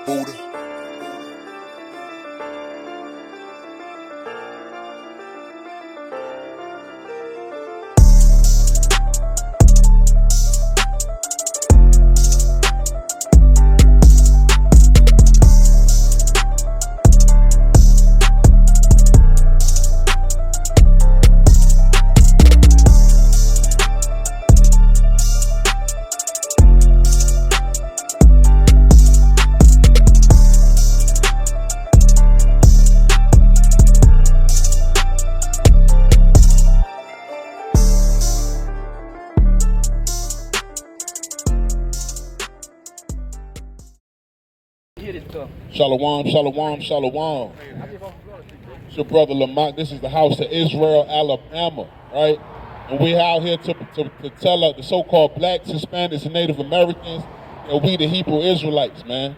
Buddha. Shalom, shalom, shalom. It's your brother Lamont. This is the house of Israel, Alabama, right? And we're out here to tell the so-called blacks, Hispanics, and Native Americans that we the Hebrew Israelites, man.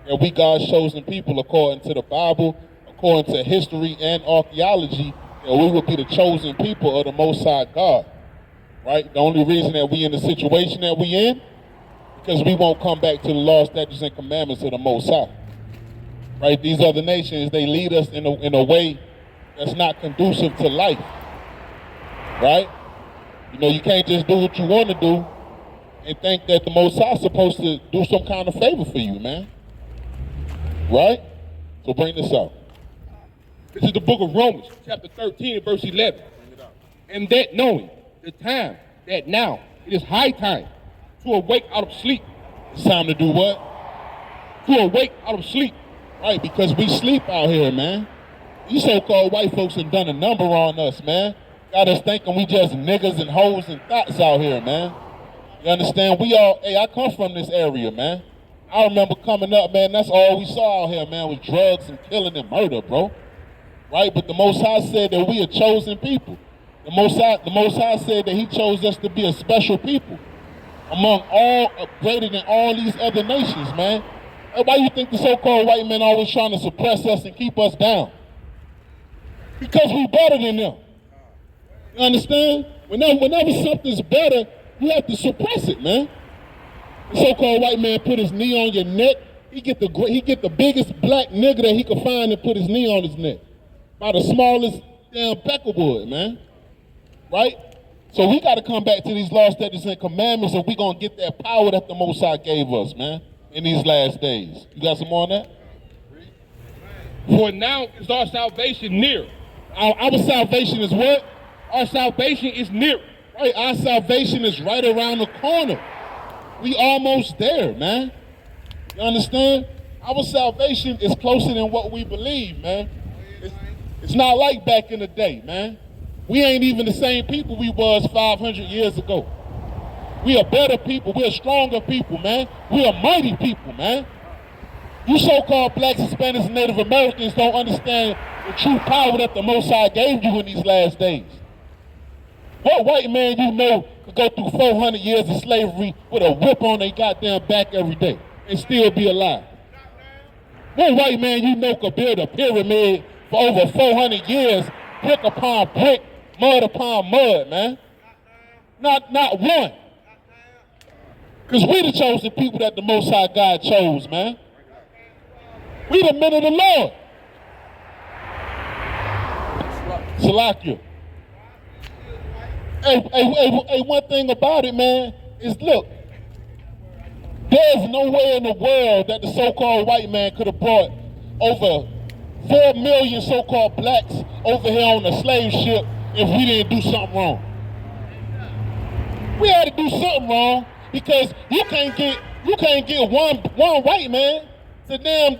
That we God's chosen people according to the Bible, according to history and archaeology, that we will be the chosen people of the Most High God, right? The only reason that we in the situation that we in, because we won't come back to the law, statutes, and commandments of the Most High. Right, these other nations, they lead us in a way that's not conducive to life, right? You know, you can't just do what you want to do and think that the Most High is supposed to do some kind of favor for you, man. Right? So bring this out. This is the book of Romans, chapter 13, and verse 11. And that knowing the time, that now it is high time to awake out of sleep. It's time to do what? To awake out of sleep. Right, because we sleep out here, man. These so-called white folks have done a number on us, man. Got us thinking we just niggas and hoes and thoughts out here, man. You understand? I come from this area, man. I remember coming up, man, that's all we saw out here, man, was drugs and killing and murder, bro. Right? But the Most High said that we are chosen people. The Most High said that he chose us to be a special people among all, greater than all these other nations, man. Why you think the so-called white men always trying to suppress us and keep us down? Because we better than them. You understand? Whenever something's better, you have to suppress it, man. The so-called white man put his knee on your neck. He get the biggest black nigga that he could find and put his knee on his neck. By the smallest damn peckerwood, man. Right? So we got to come back to these laws, statutes, and commandments, and we going to get that power that the Most High gave us, man, in these last days. You got some more on that? For now is our salvation near. Our salvation is what? Our salvation is near. Right, our salvation is right around the corner. We almost there, man. You understand? Our salvation is closer than what we believe, man. It's not like back in the day, man. We ain't even the same people we was 500 years ago. We are better people. We are stronger people, man. We are mighty people, man. You so-called blacks, Hispanics, and Native Americans don't understand the true power that the Most High gave you in these last days. What white man you know could go through 400 years of slavery with a whip on their goddamn back every day and still be alive? What white man you know could build a pyramid for over 400 years, brick upon brick, mud upon mud, man? Not one. Because we the chosen people that the Most High God chose, man. We the men of the Lord. Salakia. Hey, one thing about it, man, is look, there's no way in the world that the so-called white man could have brought over 4 million so-called blacks over here on a slave ship if we didn't do something wrong. We had to do something wrong. Because you can't get one white man to damn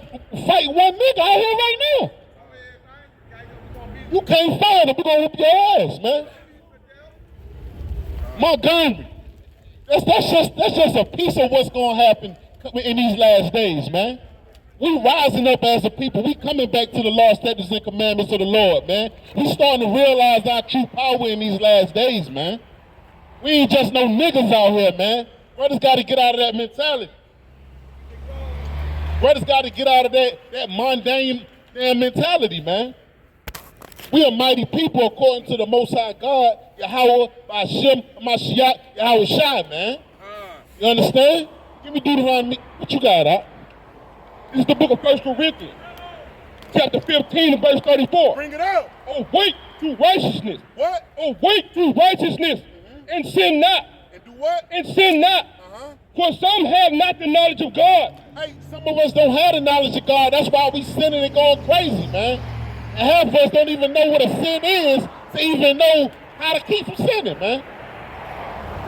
fight one nigga out here right now. You can't find him. We're gonna whoop your ass, man. Montgomery. That's just a piece of what's gonna happen in these last days, man. We rising up as a people. We coming back to the law, statutes, and commandments of the Lord, man. We starting to realize our true power in these last days, man. We ain't just no niggas out here, man. Brothers got to get out of that mentality. Brothers got to get out of that mundane damn mentality, man. We are mighty people according to the Most High God, Yahweh, Ba'ashem, Mashiach, Yahweh Shai, man. You understand? Give me Deuteronomy. What you got, Out? This is the book of 1 Corinthians, chapter 15 and verse 34. Bring it out. Awake to righteousness. What? Awake to righteousness. And sin not. And do what? And sin not. For some have not the knowledge of God. Hey, some of us don't have the knowledge of God. That's why we sinning and going crazy, man. And half of us don't even know what a sin is to even know how to keep from sinning, man.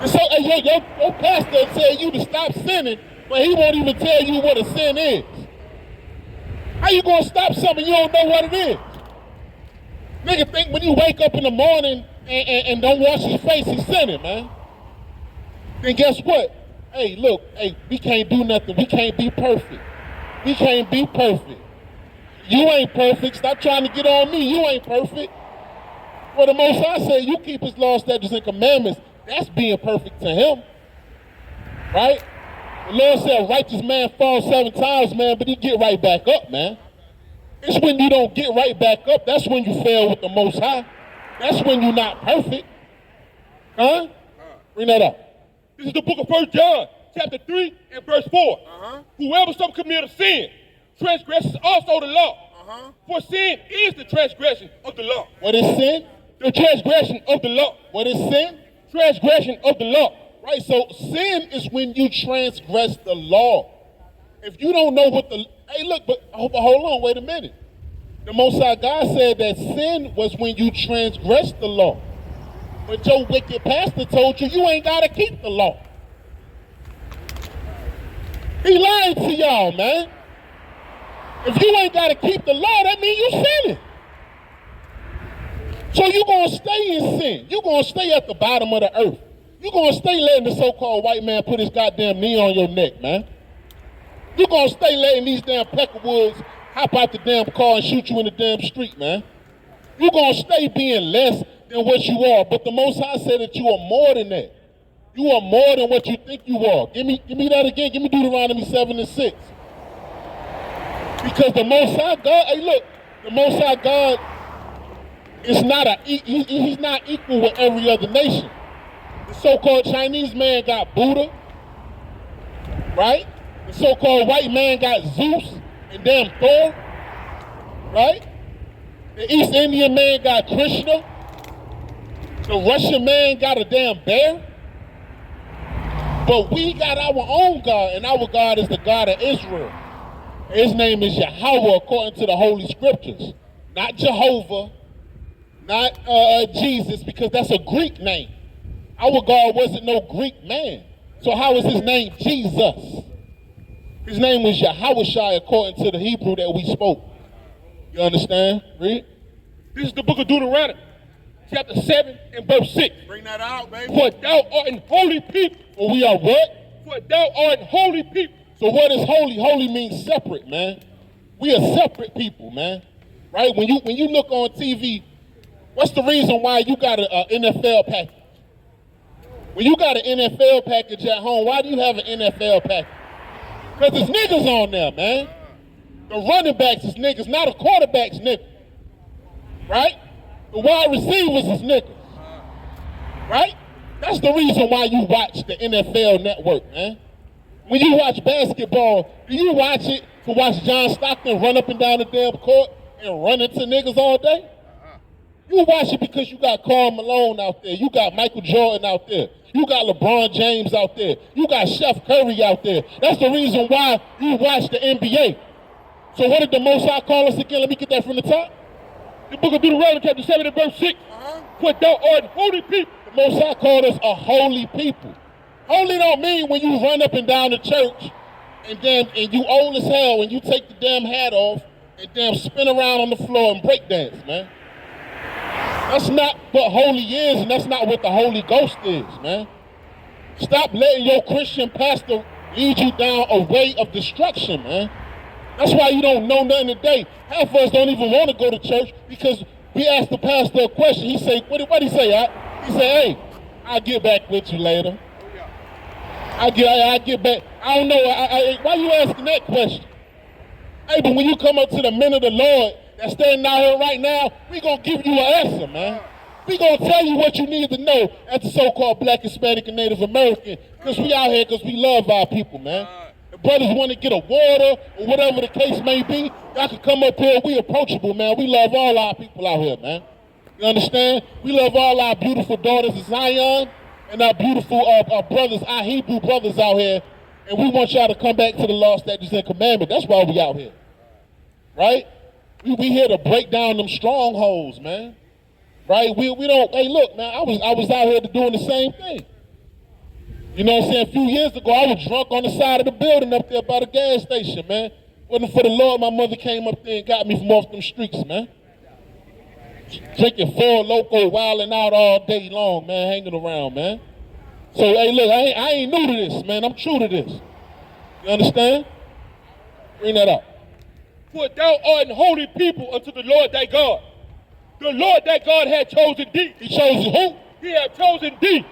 And so your pastor will tell you to stop sinning, but he won't even tell you what a sin is. How you gonna stop something you don't know what it is? Nigga think when you wake up in the morning and don't wash your face, he's sinning, man. Then guess what? Hey, look, hey, we can't do nothing. We can't be perfect. We can't be perfect. You ain't perfect. Stop trying to get on me. You ain't perfect. For the Most High said, you keep his laws, statutes, and commandments. That's being perfect to him. Right? The Lord said, a righteous man falls 7 times, man, but he get right back up, man. It's when you don't get right back up, that's when you fail with the Most High. That's when you're not perfect. Huh? Bring that up. This is the book of 1 John, chapter 3 and verse 4. Whoever shall commit a sin transgresses also the law. For sin is the transgression of the law. What is sin? The transgression of the law. What is sin? Transgression of the law. Right, so sin is when you transgress the law. If you don't know what the, hey look, but hold on, wait a minute. The Most High God said that sin was when you transgress the law. But your wicked pastor told you you ain't got to keep the law. He lied to y'all, man. If you ain't got to keep the law, that means you sinning. So you're going to stay in sin. You're going to stay at the bottom of the earth. You're going to stay letting the so-called white man put his goddamn knee on your neck, man. You're going to stay letting these damn Peckerwoods hop out the damn car and shoot you in the damn street, man. You're going to stay being less than what you are. But the Most High said that you are more than that. You are more than what you think you are. Give me that again. Give me Deuteronomy 7 and 6. Because the Most High God, hey look, the Most High God is not he's not equal with every other nation. The so-called Chinese man got Buddha, right? The so-called white man got Zeus and damn Thor, right? The East Indian man got Krishna. The Russian man got a damn bear. But we got our own God, and our God is the God of Israel. His name is Yahweh according to the Holy Scriptures. Not Jehovah, not Jesus, because that's a Greek name. Our God wasn't no Greek man. So how is his name Jesus? His name was Yahushua according to the Hebrew that we spoke. You understand? Read. This is the book of Deuteronomy, chapter 7 and verse 6. Bring that out, baby. For thou art an holy people. For we are what? For thou art holy people. So what is holy? Holy means separate, man. We are separate people, man. Right? When you look on TV, what's the reason why you got an NFL package? When you got an NFL package at home, why do you have an NFL package? Because there's niggas on there, man. The running backs is niggas, not the quarterbacks niggas. Right? The wide receivers is niggas. Right? That's the reason why you watch the NFL network, man. When you watch basketball, do you watch it to watch John Stockton run up and down the damn court and run into niggas all day? You watch it because you got Karl Malone out there. You got Michael Jordan out there. You got LeBron James out there. You got Steph Curry out there. That's the reason why you watch the NBA. So what did the Most High call us again? Let me get that from the top. The book of Deuteronomy, chapter 7 and verse 6. For thou art holy people. The Most High called us a holy people. Holy don't mean when you run up and down the church and you old as hell and you take the damn hat off and damn spin around on the floor and break dance, man. That's not what holy is, and that's not what the Holy Ghost is, man. Stop letting your Christian pastor lead you down a way of destruction, man. That's why you don't know nothing today. Half of us don't even want to go to church because we asked the pastor a question. He say, what did he say? He said, hey, I'll get back with you later. I'll get back. I don't know. Why you asking that question? Hey, but when you come up to the men of the Lord that's standing out here right now, we going to give you an answer, man. We going to tell you what you need to know as a so-called Black, Hispanic, and Native American because we out here because we love our people, man. brothers want to get a water or whatever the case may be, y'all can come up here. We approachable, man. We love all our people out here, man. You understand? We love all our beautiful daughters of Zion and our beautiful our brothers, our Hebrew brothers out here. And we want y'all to come back to the law, statutes, and commandments. That's why we out here, right? We here to break down them strongholds, man. Right? We don't. Hey, look, man. I was out here doing the same thing. You know what I'm saying? A few years ago, I was drunk on the side of the building up there by the gas station, man. Wasn't for the Lord, my mother came up there and got me from off them streets, man. Drinking Four Loko, wilding out all day long, man, hanging around, man. So, hey, look, I ain't new to this, man. I'm true to this. You understand? Bring that up. For thou art an holy people unto the Lord thy God. The Lord thy God had chosen thee. He chose who? He had chosen thee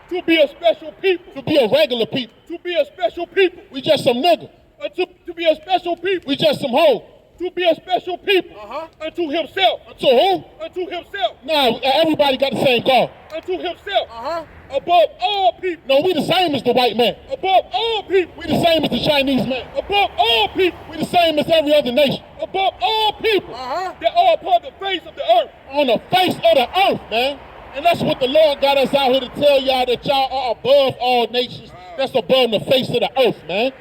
to be a special people. To be a regular people. To be a special people. We just some niggas. To be a special people. We just some hoes. To be a special people. Unto himself. Unto who? Unto himself. Nah, everybody got the same God. Unto himself. Above all people. No, we the same as the white man. Above all people. We the same as the Chinese man. Above all people. We the same as every other nation. Above all people that are upon the face of the earth. On the face of the earth, man. And that's what the Lord got us out here to tell y'all, that y'all are above all nations. That's above the face of the earth, man.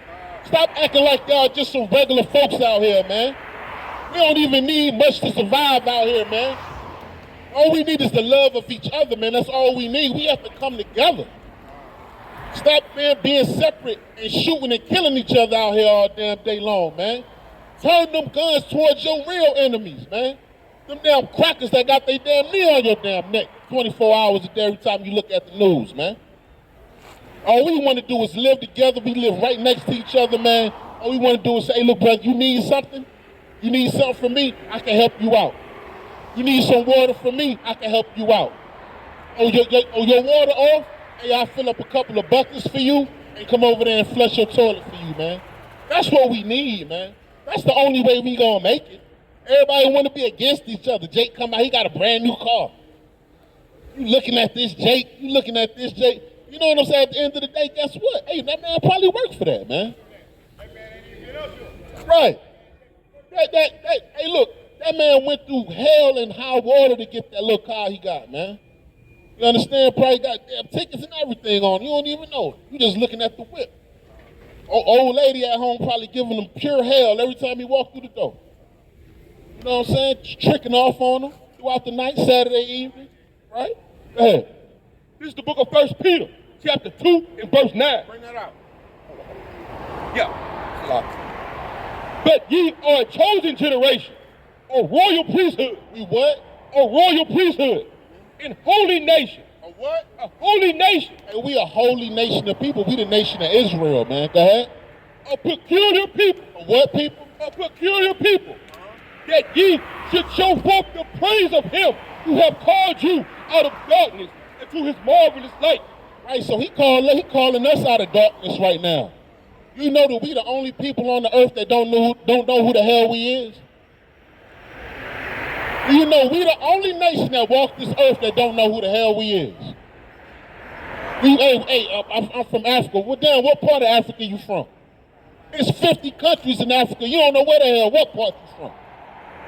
Stop acting like y'all just some regular folks out here, man. We don't even need much to survive out here, man. All we need is the love of each other, man. That's all we need. We have to come together. Stop, man, being separate and shooting and killing each other out here all damn day long, man. Turn them guns towards your real enemies, man. Them damn crackers that got their damn knee on your damn neck 24 hours a day every time you look at the news, man. All we want to do is live together. We live right next to each other, man. All we want to do is say, hey, look, brother, you need something? You need something from me? I can help you out. You need some water from me? I can help you out. Oh, your water off? Hey, I'll fill up a couple of buckets for you and come over there and flush your toilet for you, man. That's what we need, man. That's the only way we gonna make it. Everybody want to be against each other. Jake come out, he got a brand new car. You looking at this Jake, you looking at this Jake. You know what I'm saying? At the end of the day, guess what? Hey, that man probably worked for that, man. Right. Hey, look, that man went through hell and high water to get that little car he got, man. You understand? Probably got damn tickets and everything on. You don't even know. You just looking at the whip. Old lady at home probably giving him pure hell every time he walked through the door. You know what I'm saying? Tricking off on them throughout the night, Saturday evening, right? Go ahead. This is the book of 1 Peter, chapter 2 and verse 9. Bring that out. Yeah. But ye are a chosen generation, a royal priesthood. We what? A royal priesthood. In holy nation. A what? A holy nation. Hey, we a holy nation of people. We the nation of Israel, man. Go ahead. A peculiar people. A what people? A peculiar people. That ye should show forth the praise of him who have called you out of darkness into his marvelous light. Right, so he calling us out of darkness right now. You know that we the only people on the earth that don't know who the hell we is? You know, we the only nation that walk this earth that don't know who the hell we is. I'm from Africa. Well, damn, what part of Africa you from? There's 50 countries in Africa. You don't know where the hell, what part you from.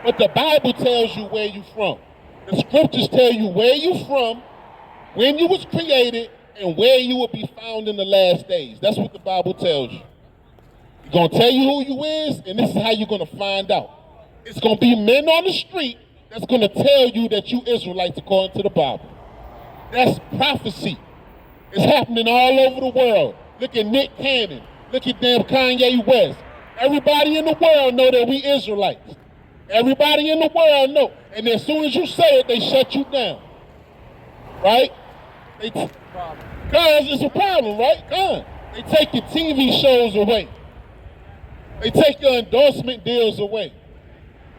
But the Bible tells you where you from. The scriptures tell you where you from, when you was created, and where you will be found in the last days. That's what the Bible tells you. It's going to tell you who you is, and this is how you're going to find out. It's going to be men on the street that's going to tell you that you Israelites according to the Bible. That's prophecy. It's happening all over the world. Look at Nick Cannon. Look at damn Kanye West. Everybody in the world know that we Israelites. Everybody in the world know. And as soon as you say it, they shut you down. Right? Cause it's a problem, right? Cause they take your TV shows away. They take your endorsement deals away.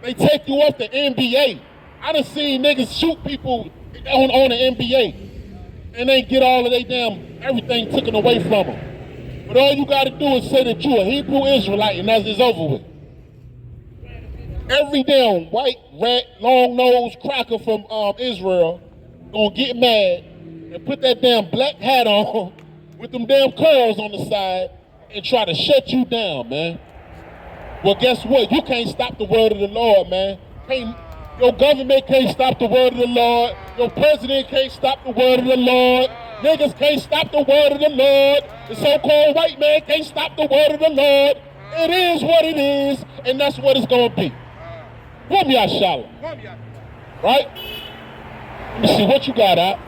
They take you off the NBA. I done seen niggas shoot people on the NBA and they get all of their damn everything taken away from them. But all you gotta do is say that you a Hebrew Israelite and that's it's over with. Every damn white rat, long-nosed cracker from Israel gonna get mad and put that damn black hat on with them damn curls on the side and try to shut you down, man. Well, guess what? You can't stop the word of the Lord, man. Your government can't stop the word of the Lord. Your president can't stop the word of the Lord. Niggas can't stop the word of the Lord. The so-called white man can't stop the word of the Lord. It is what it is, and that's what it's going to be. Whom y'all shallow. Right? Let me see what you got out.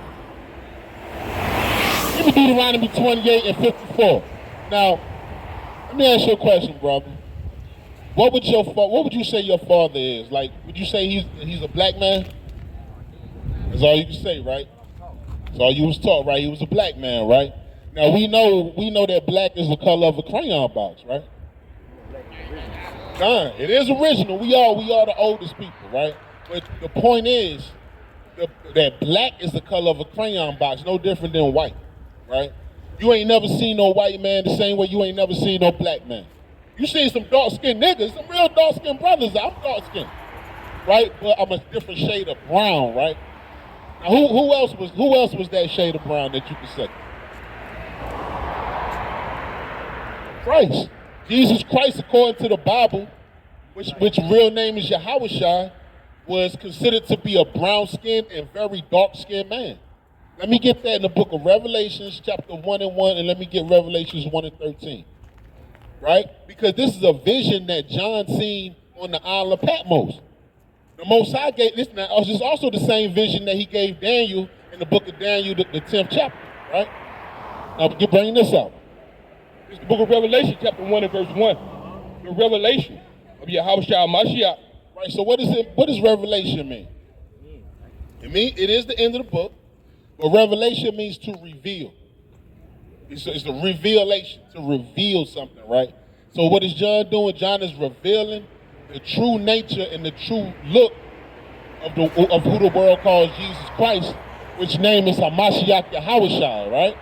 Give me Deuteronomy 28 and 54. Now, let me ask you a question, brother. What would you say your father is? Like, would you say he's a black man? That's all you can say, right? That's all you was taught, right? He was a black man, right? Now we know that black is the color of a crayon box, right? Nah, it is original. We are the oldest people, right? But the point is that black is the color of a crayon box, no different than white, right? You ain't never seen no white man the same way you ain't never seen no black man. You seen some dark-skinned niggas, some real dark-skinned brothers. I'm dark-skinned, right? But I'm a different shade of brown, right? Now, who else was that shade of brown that you could say? Christ. Jesus Christ, according to the Bible, which real name is Yahushua, was considered to be a brown-skinned and very dark-skinned man. Let me get that in the book of Revelations, chapter 1 and 1, and let me get Revelations 1 and 13. Right? Because this is a vision that John seen on the island of Patmos. The Most High gave this. Now, this is also the same vision that he gave Daniel in the book of Daniel, the 10th chapter. Right? Now, bring this out. It's the book of Revelation, chapter 1 and verse 1. The revelation of Yahushua Mashiach. Right, so what does revelation mean? It is the end of the book, but revelation means to reveal. It's a revelation, to reveal something, right? So what is John doing? John is revealing the true nature and the true look of who the world calls Jesus Christ, which name is Hamashiach Yahushua, right?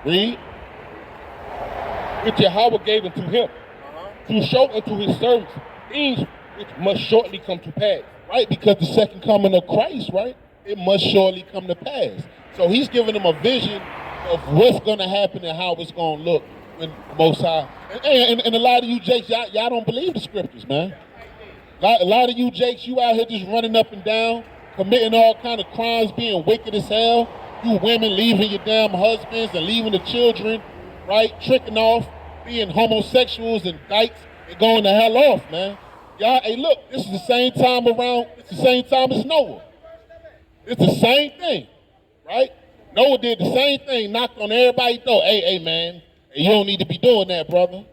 Read. Which Yahweh gave unto him, to show unto his servants things which must shortly come to pass. Right, because the second coming of Christ, right, it must surely come to pass. So he's giving them a vision of what's going to happen and how it's going to look when the Most High. And a lot of you jakes, y'all don't believe the scriptures, man. A lot of you jakes, you out here just running up and down, committing all kind of crimes, being wicked as hell. You women leaving your damn husbands and leaving the children, right? Tricking off, being homosexuals and dykes and going the hell off, man. Y'all, hey, look, this is the same time it's the same time as Noah. It's the same thing, right? Noah did the same thing, knocked on everybody's door. Hey, man, hey, you don't need to be doing that, brother.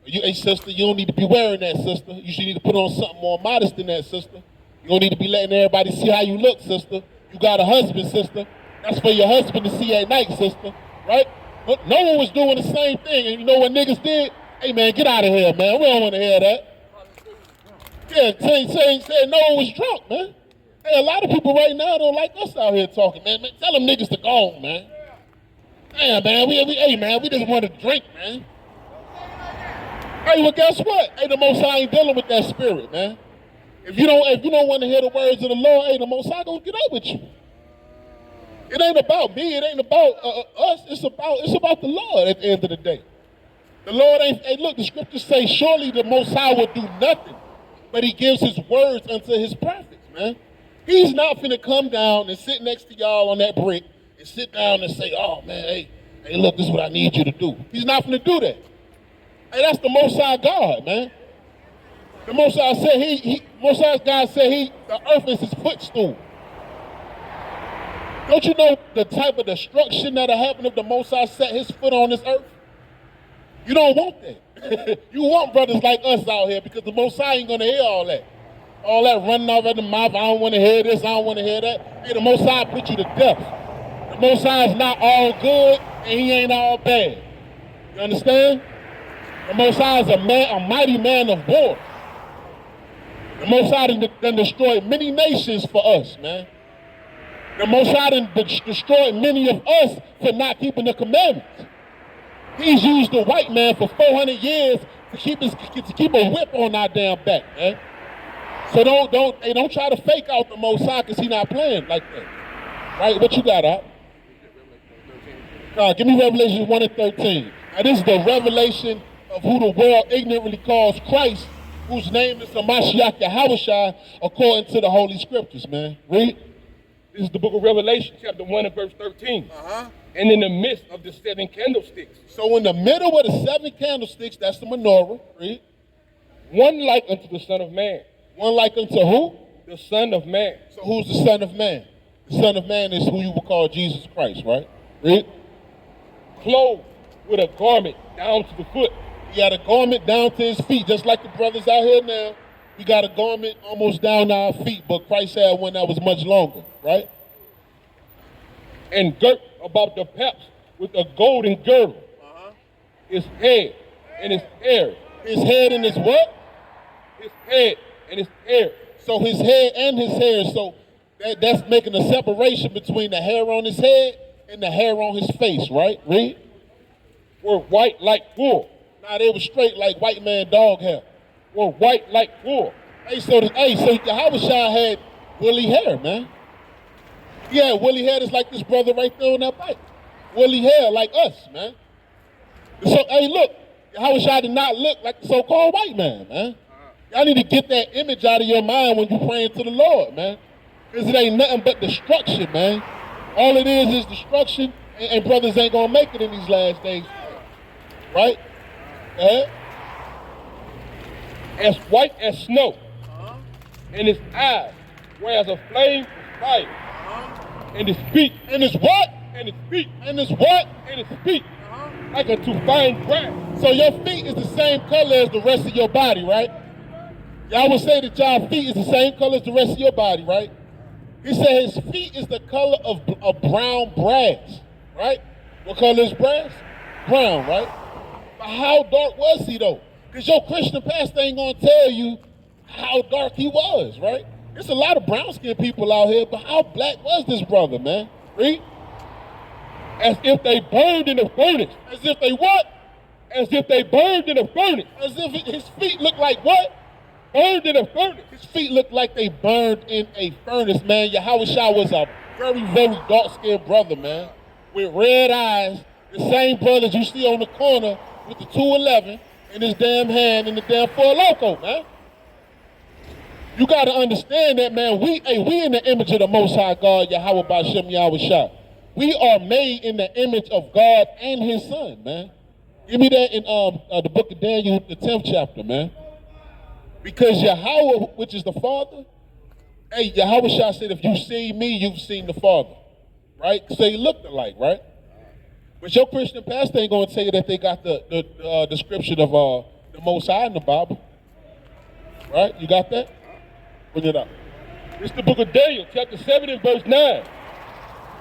Hey, sister, you don't need to be wearing that, sister. You should need to put on something more modest than that, sister. You don't need to be letting everybody see how you look, sister. You got a husband, sister. That's for your husband to see at night, sister, right? But Noah was doing the same thing, and you know what niggas did? Hey, man, get out of here, man. We don't want to hear that. Yeah, saying Noah was drunk, man. Hey, a lot of people right now don't like us out here talking, man. Tell them niggas to go on, man. Damn, man, we just want to drink, man. Hey, well, guess what? Hey, the Most High ain't dealing with that spirit, man. If you don't want to hear the words of the Lord, hey, the Most High gonna get up with you. It ain't about me. It ain't about us. It's about the Lord at the end of the day. The Lord ain't. Hey, look, the scriptures say, surely the Most High will do nothing, but He gives His words unto His prophets, man. He's not finna come down and sit next to y'all on that brick and sit down and say, oh man, hey, look, this is what I need you to do. He's not finna do that. Hey, that's the Most High God, man. The Most High said Most High God said the earth is His footstool. Don't you know the type of destruction that'll happen if the Most High set His foot on this earth? You don't want that. You want brothers like us out here because the Most High ain't gonna hear all that. All that running off at the mouth, I don't want to hear this, I don't want to hear that. Hey, the Most High put you to death. The Most High is not all good and He ain't all bad. You understand? The Most High is a mighty man of war. The Most High done destroyed many nations for us, man. The Most High done destroyed many of us for not keeping the commandments. He's used the white man for 400 years to keep a whip on our damn back, man. So don't try to fake out the Most High because He not playing like that. Right? What you got, Op? Give me Revelation 1 and 13. Now this is the revelation of who the world ignorantly calls Christ, whose name is the Mashiach Yahushua, according to the Holy Scriptures, man. Read. This is the book of Revelation, chapter 1 and verse 13. And in the midst of the 7 candlesticks. So in the middle of the 7 candlesticks, that's the menorah. Read. One like unto the Son of Man. One like unto who? The Son of Man. So who's the Son of Man? The Son of Man is who you would call Jesus Christ, right? Read. Clothed with a garment down to the foot. He had a garment down to his feet, just like the brothers out here now. We got a garment almost down to our feet, but Christ had one that was much longer, right? And girt about the paps with a golden girdle. His head and his hair. His head and his what? His head and his hair. So his head and his hair. So that's making a separation between the hair on his head and the hair on his face, right? Read. Were white like wool. Nah, they were straight like white man dog hair. Were white like wool. So Yahushua had woolly hair, man. Yeah, woolly hair is like this brother right there on that bike. Woolly hair like us, man. So, hey, look, Yahushua did not look like the so-called white man. Y'all need to get that image out of your mind when you're praying to the Lord, man. Because it ain't nothing but destruction, man. All it is destruction, and brothers ain't going to make it in these last days. Right? As white as snow. And his eyes were as a flame of fire. And his feet. And his what? And his feet. And his what? And his feet. Like unto fine brass. So your feet is the same color as the rest of your body, right? Y'all would say that y'all feet is the same color as the rest of your body, right? He said his feet is the color of brown brass, right? What color is brass? Brown, right? But how dark was he though? Because your Christian pastor ain't gonna tell you how dark he was, right? There's a lot of brown-skinned people out here, but how black was this brother, man? Read. As if they burned in a furnace. As if they what? As if they burned in a furnace. As if his feet look like what? Burned in a furnace. His feet look like they burned in a furnace, man. Yahushua was a very, very dark-skinned brother, man. With red eyes, the same brothers you see on the corner with the 211 in his damn hand and the damn Four Loko, man. You got to understand that, man. We in the image of the Most High God, Yahweh B'Shem Yahushua. We are made in the image of God and his son, man. Give me that in the book of Daniel, the 10th chapter, man. Because Yahweh, which is the Father, hey, Yahushua said, if you see me, you've seen the Father, right? So they looked alike, right? But your Christian pastor ain't going to tell you that they got the description of the Most High in the Bible, right? You got that? Bring it up. It's the book of Daniel, chapter 7 and verse 9.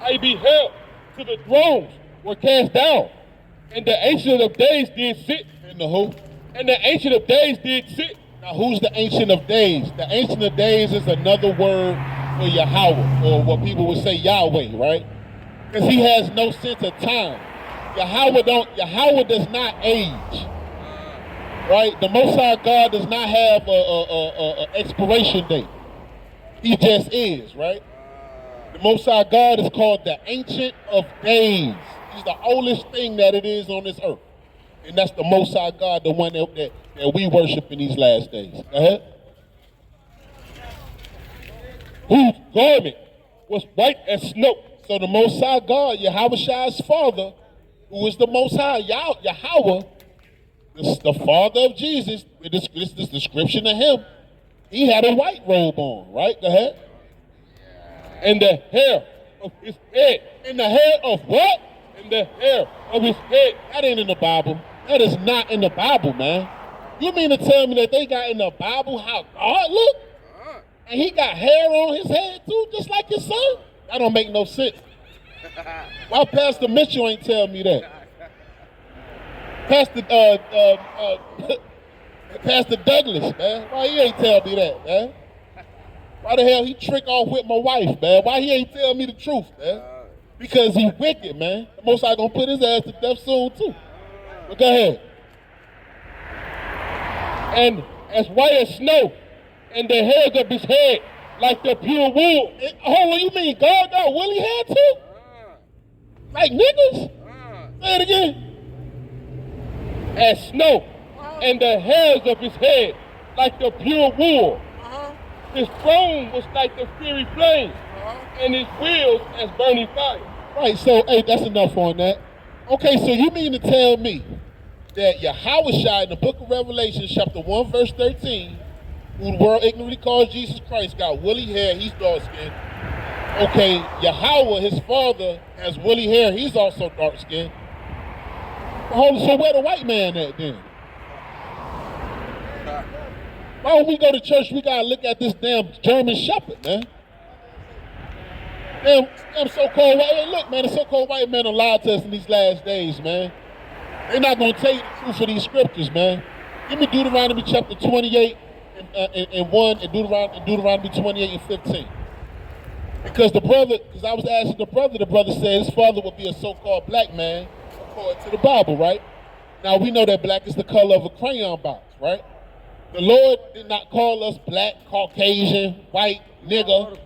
I beheld to the thrones were cast down, and the Ancient of Days did sit. And the who? And the Ancient of Days did sit. Now, who's the Ancient of Days? The Ancient of Days is another word for Yahweh, or what people would say Yahweh, right? Because he has no sense of time. Yahweh does not age, right? The Most High God does not have a expiration date. He just is, right? The Most High God is called the Ancient of Days. He's the oldest thing that it is on this earth. And that's the Most High God, the one that we worship in these last days. Go ahead. Whose garment was white as snow. So the Most High God, Yahushua's father, who is the Most High, Yahweh, the father of Jesus, this description of him, he had a white robe on, right? Go ahead. And the hair of his head. And the hair of what? And the hair of his head. That ain't in the Bible. That is not in the Bible, man. You mean to tell me that they got in the Bible how God look? And he got hair on his head too, just like his son? That don't make no sense. Why Pastor Mitchell ain't tell me that? Pastor Douglas, man. Why he ain't tell me that, man? Why the hell he trick off with my wife, man? Why he ain't tell me the truth, man? Because he wicked, man. The Most High gonna put his ass to death soon, too. But go ahead. And as white as snow, and the hairs of his head like the pure wool. Hold on, you mean God got woolly hair, too? Like niggas? Say it again. as snow, and the hairs of his head like the pure wool. His throne was like the fiery flame, and his wheels as burning fire. Right, so, hey, that's enough on that. Okay, so you mean to tell me that Yahushua in the book of Revelation, chapter 1, verse 13, who the world ignorantly calls Jesus Christ, got woolly hair, he's dark-skinned. Okay, Yahweh, his father, has woolly hair, he's also dark-skinned. Hold on, so where the white man at then? Why when we go to church, we gotta look at this damn German shepherd, man? Damn so-called white, hey, look, man, the so-called white man will lie to us in these last days, man. They're not gonna tell you the truth of these scriptures, man. Give me Deuteronomy chapter 28 and 1 and Deuteronomy 28 and 15. Because I was asking the brother said his father would be a so-called black man, according to the Bible, right? Now we know that black is the color of a crayon box, right? The Lord did not call us black, Caucasian, white, nigger.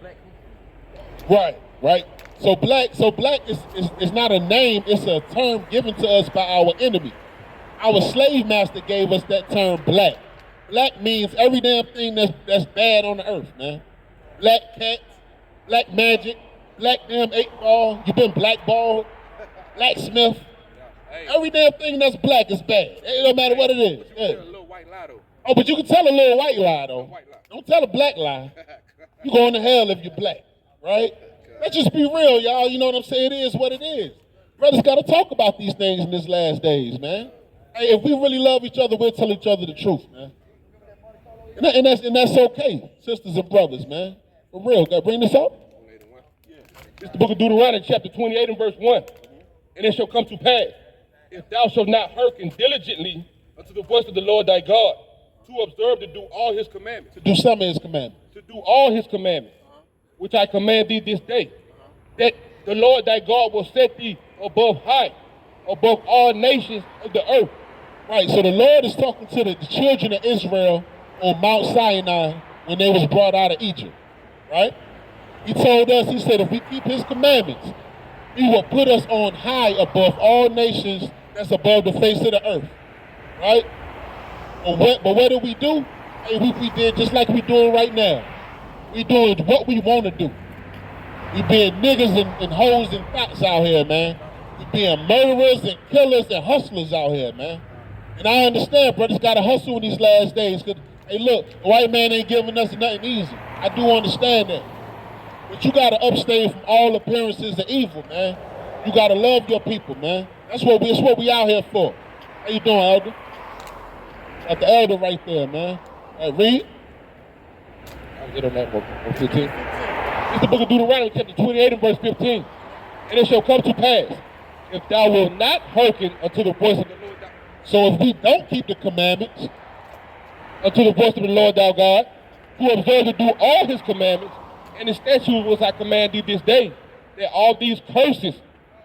Right. So black is not a name, it's a term given to us by our enemy. Our slave master gave us that term black. Black means every damn thing that's bad on the earth, man. Black cats, black magic, black damn 8-ball, you been blackballed, blacksmith. Every damn thing that's black is bad. It don't matter what it is. A little white lie though. Oh, but you can tell a little white lie though. Don't tell a black lie. You going to hell if you're black, right? Let's just be real, y'all. You know what I'm saying? It is what it is. Brothers got to talk about these things in these last days, man. Hey, if we really love each other, we'll tell each other the truth, man. And that's okay, sisters and brothers, man. For real. Got to bring this up? It's the book of Deuteronomy, chapter 28 and verse 1. And it shall come to pass, if thou shalt not hearken diligently unto the voice of the Lord thy God, to observe to do all his commandments. To do some of his commandments. To do all his commandments, which I command thee this day, that the Lord thy God will set thee above all nations of the earth. Right, so the Lord is talking to the children of Israel on Mount Sinai when they was brought out of Egypt, right? He told us, he said, if we keep his commandments, he will put us on high above all nations that's above the face of the earth, right? But what did we do? Hey, we did just like we doing right now. We doing what we want to do. We being niggas and hoes and thoughts out here, man. We being murderers and killers and hustlers out here, man. And I understand brothers got to hustle in these last days. Cause, hey, look, the white man ain't giving us nothing easy. I do understand that. But you got to abstain from all appearances of evil, man. You got to love your people, man. That's what we out here for. How you doing, Elder? Got the elder right there, man. All right, read. I'll get on that one. 15. It's the book of Deuteronomy, chapter 28 and verse 15. And it shall come to pass, if thou wilt not hearken unto the voice of the Lord thy... So if we don't keep the commandments, unto the voice of the Lord thy God, to observe to do all his commandments, and his statutes which I command thee this day, that all these curses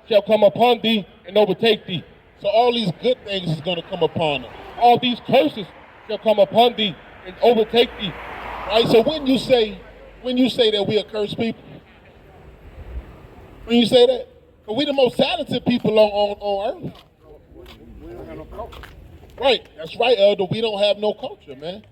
shall come upon thee and overtake thee. So all these good things is going to come upon us. All these curses shall come upon thee and overtake thee. Right, so when you say that we are cursed people, when you say that, because we the most talented people on earth. We don't have no culture. Right, that's right, Elder. We don't have no culture, man.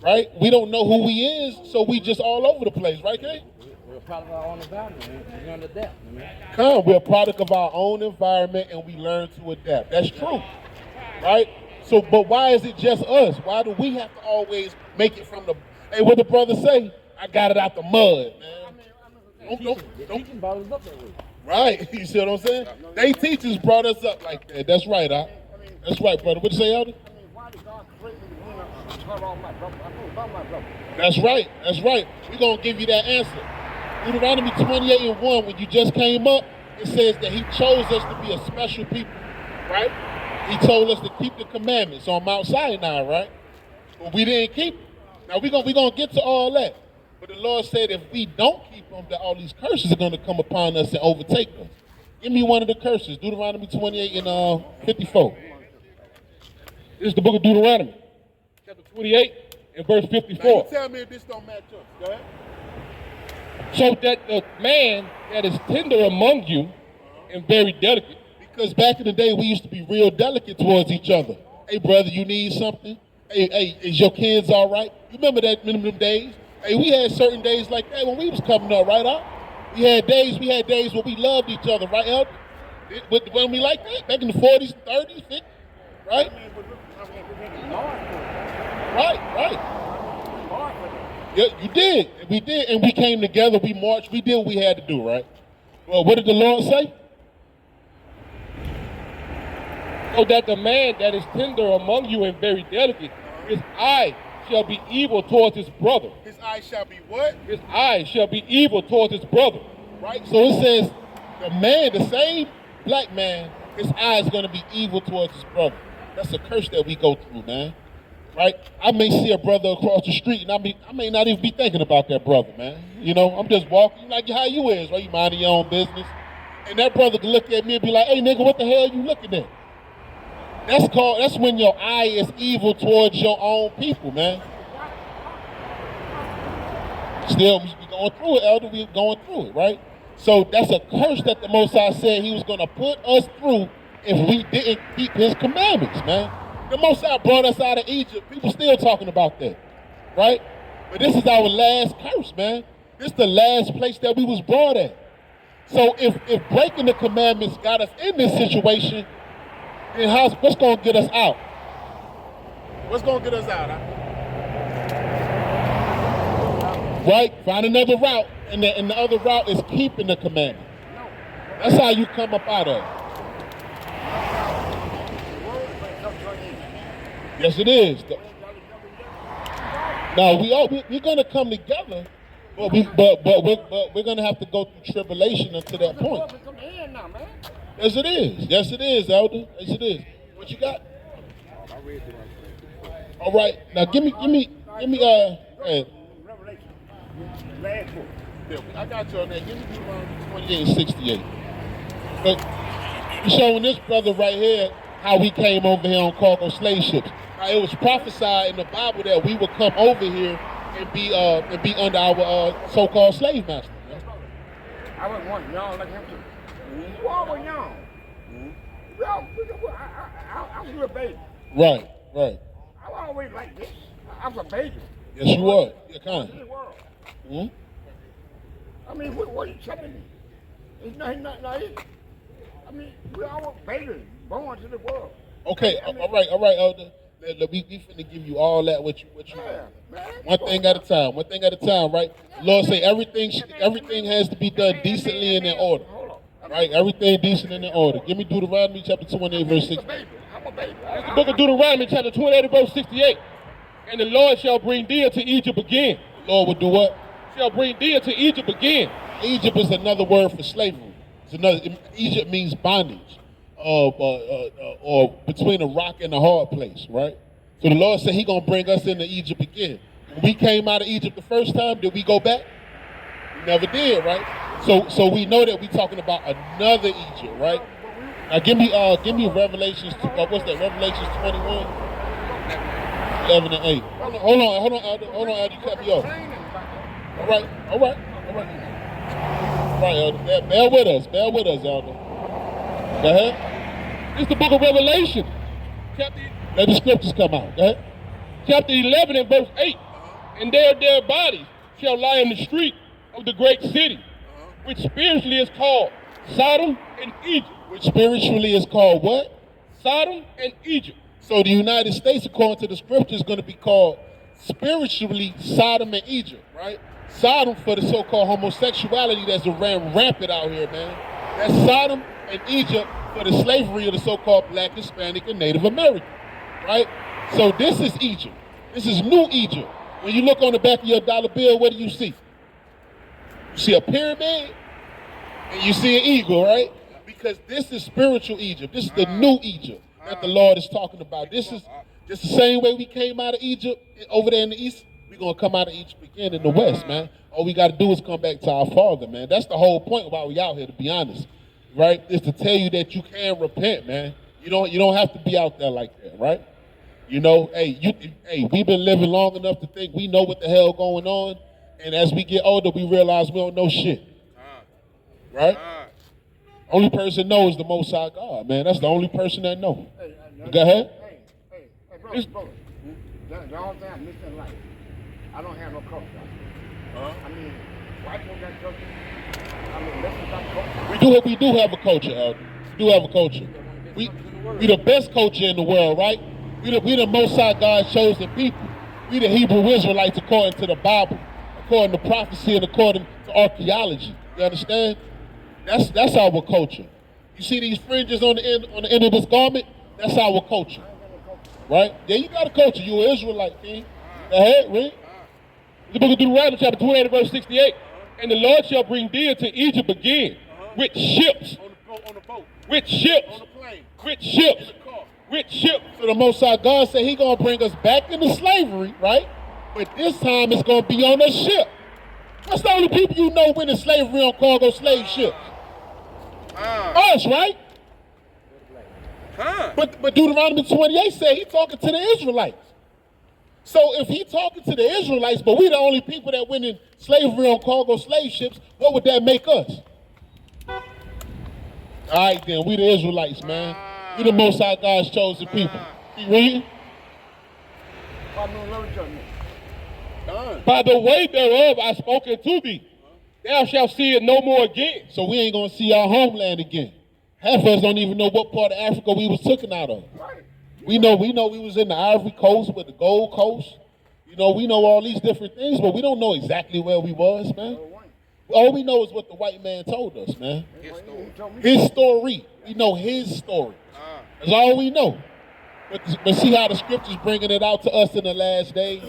Right? We don't know who we is, so we just all over the place, right, Kay? We're a product of our own environment, man. We learn to adapt, man. Come, we're a product of our own environment and we learn to adapt. That's true, right? So, but why is it just us? Why do we have to always make it from the... Hey, what the brother say? I got it out the mud, man. Teaching brought us up that way. Right, you see what I'm saying? They teachers brought us up like that. That's right, huh? That's right, brother. What you say, Elder? Why did God create me to cut off my brother? I told about my brother. That's right. We're going to give you that answer. Deuteronomy 28 and 1, when you just came up, it says that he chose us to be a special people, right? He told us to keep the commandments on Mount Sinai, right? But we didn't keep them. Now, we're gonna get to all that. But the Lord said if we don't keep them, that all these curses are going to come upon us and overtake us. Give me one of the curses, Deuteronomy 28 and 54. This is the book of Deuteronomy, chapter 28 and verse 54. Now, you tell me if this don't match up. Go ahead. So that the man that is tender among you and very delicate. Because back in the day, we used to be real delicate towards each other. Hey, brother, you need something? Hey, is your kids all right? You remember that minimum days? Hey, we had certain days like that when we was coming up, right, Al? We had days where we loved each other, right, Elder? When we like that, back in the 40s, 30s, 50s, right? Right. Yeah, you did. We did, and we came together, we marched, we did what we had to do, right? Well, what did the Lord say? So that the man that is tender among you and very delicate, his eye shall be evil towards his brother. His eye shall be what? His eye shall be evil towards his brother. Right? So it says the man, the same black man, his eye is going to be evil towards his brother. That's a curse that we go through, man. Right? I may see a brother across the street, and I may not even be thinking about that brother, man. You know, I'm just walking like how you is, right? You minding your own business. And that brother can look at me and be like, hey, nigga, what the hell you looking at? That's when your eye is evil towards your own people, man. Still, we going through it, Elder. We going through it, right? So that's a curse that the Most High said he was going to put us through if we didn't keep his commandments, man. The Most High brought us out of Egypt. People still talking about that, right? But this is our last curse, man. This is the last place that we was brought at. So if breaking the commandments got us in this situation, then what's going to get us out? What's going to get us out, huh? Right? Find another route, and the other route is keeping the commandment. That's how you come up out of it. Yes, it is. Now we're gonna come together, but we're gonna have to go through tribulation until that point. Yes, it is. Yes, it is, Elder. Yes, it is. What you got? All right. Now give me. Hey. I got you on that. Give me Deuteronomy 28 and 68. But we're showing this brother right here how we came over here on cargo slave ships. Now, it was prophesied in the Bible that we would come over here and be under our so-called slave master. I was one young like him too. You all were young. I was a baby. Right. I was always like this. I was a baby. Yes, you were. Yeah, kind of. Mm-hmm. I mean, what are you telling me? It's nothing. I mean, we all babies born to the world. Okay, all right, Elder. We finna give you all that what you yeah, man. One thing at a time, right? Lord say everything has to be done decently and in order. Right? Everything decent and in order. Give me Deuteronomy chapter 28, verse 6. I'm a baby. It's the book of Deuteronomy chapter 28, verse 68. And the Lord shall bring thee into Egypt again. The Lord will do what? Shall bring thee into Egypt again. Egypt is another word for slavery. Egypt means bondage, or between a rock and a hard place, right? So the Lord said He gonna bring us into Egypt again. When we came out of Egypt the first time, did we go back? We never did, right? So we know that we talking about another Egypt, right? Now give me Revelations. What's that? Revelations 21, 11 and 8. Hold on, Elder. You cut me off. All right, Elder. Bear with us, Elder. Go ahead. It's the book of Revelation. Let the scriptures come out. Go ahead. Chapter 11 and verse 8. And their bodies shall lie in the street of the great city, which spiritually is called Sodom and Egypt. Which spiritually is called what? Sodom and Egypt. So the United States, according to the scripture, is going to be called spiritually Sodom and Egypt, right? Sodom for the so-called homosexuality that's ran rampant out here, man. That's Sodom and Egypt for the slavery of the so-called Black, Hispanic, and Native American, right? So this is Egypt. This is New Egypt. When you look on the back of your dollar bill, what do you see? You see a pyramid, and you see an eagle, right? Because this is spiritual Egypt. This is the New Egypt that the Lord is talking about. This is just the same way we came out of Egypt over there in the east. We're going to come out of Egypt again in the west, man. All we got to do is come back to our Father, man. That's the whole point why we out here, to be honest, right? Is to tell you that you can repent, man. You don't have to be out there like that, right? You know, we've been living long enough to think we know what the hell going on, and as we get older, we realize we don't know shit, right? Only person knows the Most High God, man. That's the only person that knows. Go ahead. Hey, This- brother. The only thing I'm missing in life, I don't have no culture. I mean, white folk got culture. I mean, Mexicans got culture. We do have a culture, Elder. We do have a culture. We the best culture in the world, right? We the Most High God's chosen people. We the Hebrew Israelites according to the Bible, according to prophecy and according to archaeology. You understand? That's our culture. You see these fringes on the end of this garment? That's our culture. Right? Yeah, you got a culture. You an Israelite, king. Go ahead, read. The book of Deuteronomy, chapter 28, verse 68. And the Lord shall bring deer to Egypt again with ships. On the boat. With ships. On the plane. With ships. In the car. With ships. So the Most High God said He gonna bring us back into slavery, right? But this time it's gonna be on a ship. What's the only people you know went in slavery on cargo slave ships? Us, right? But Deuteronomy 28 said He talking to the Israelites. So if He talking to the Israelites, but we the only people that went in slavery on cargo slave ships, what would that make us? All right, then, we the Israelites, man. We the Most High God's chosen people. Keep reading. By the way thereof I spoken to thee, thou shalt see it no more again. So we ain't gonna see our homeland again. Half of us don't even know what part of Africa we was taken out of. We know we was in the Ivory Coast with the Gold Coast. You know, we know all these different things, but we don't know exactly where we was, man. All we know is what the white man told us, man. His story. We know his story. That's all we know. But see how the scriptures bringing it out to us in the last days?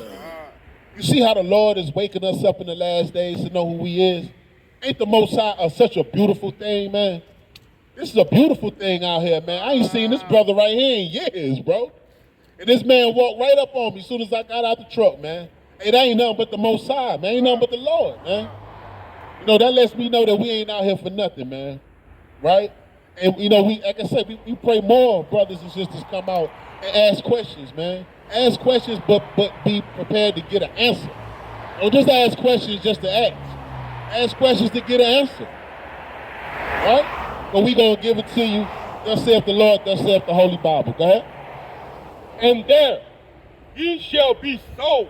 You see how the Lord is waking us up in the last days to know who He is? Ain't the Most High such a beautiful thing, man? This is a beautiful thing out here, man. I ain't seen this brother right here in years, bro. And this man walked right up on me as soon as I got out the truck, man. Hey, that ain't nothing but the Most High, man. Ain't nothing but the Lord, man. You know, that lets me know that we ain't out here for nothing, man. Right? And, you know, like I said, we pray more brothers and sisters come out and ask questions, man. Ask questions, but be prepared to get an answer. Don't just ask questions just to ask. Ask questions to get an answer. Right? But we gonna give it to you. Thus saith the Lord, thus saith the Holy Bible. Go ahead. And there ye shall be sold.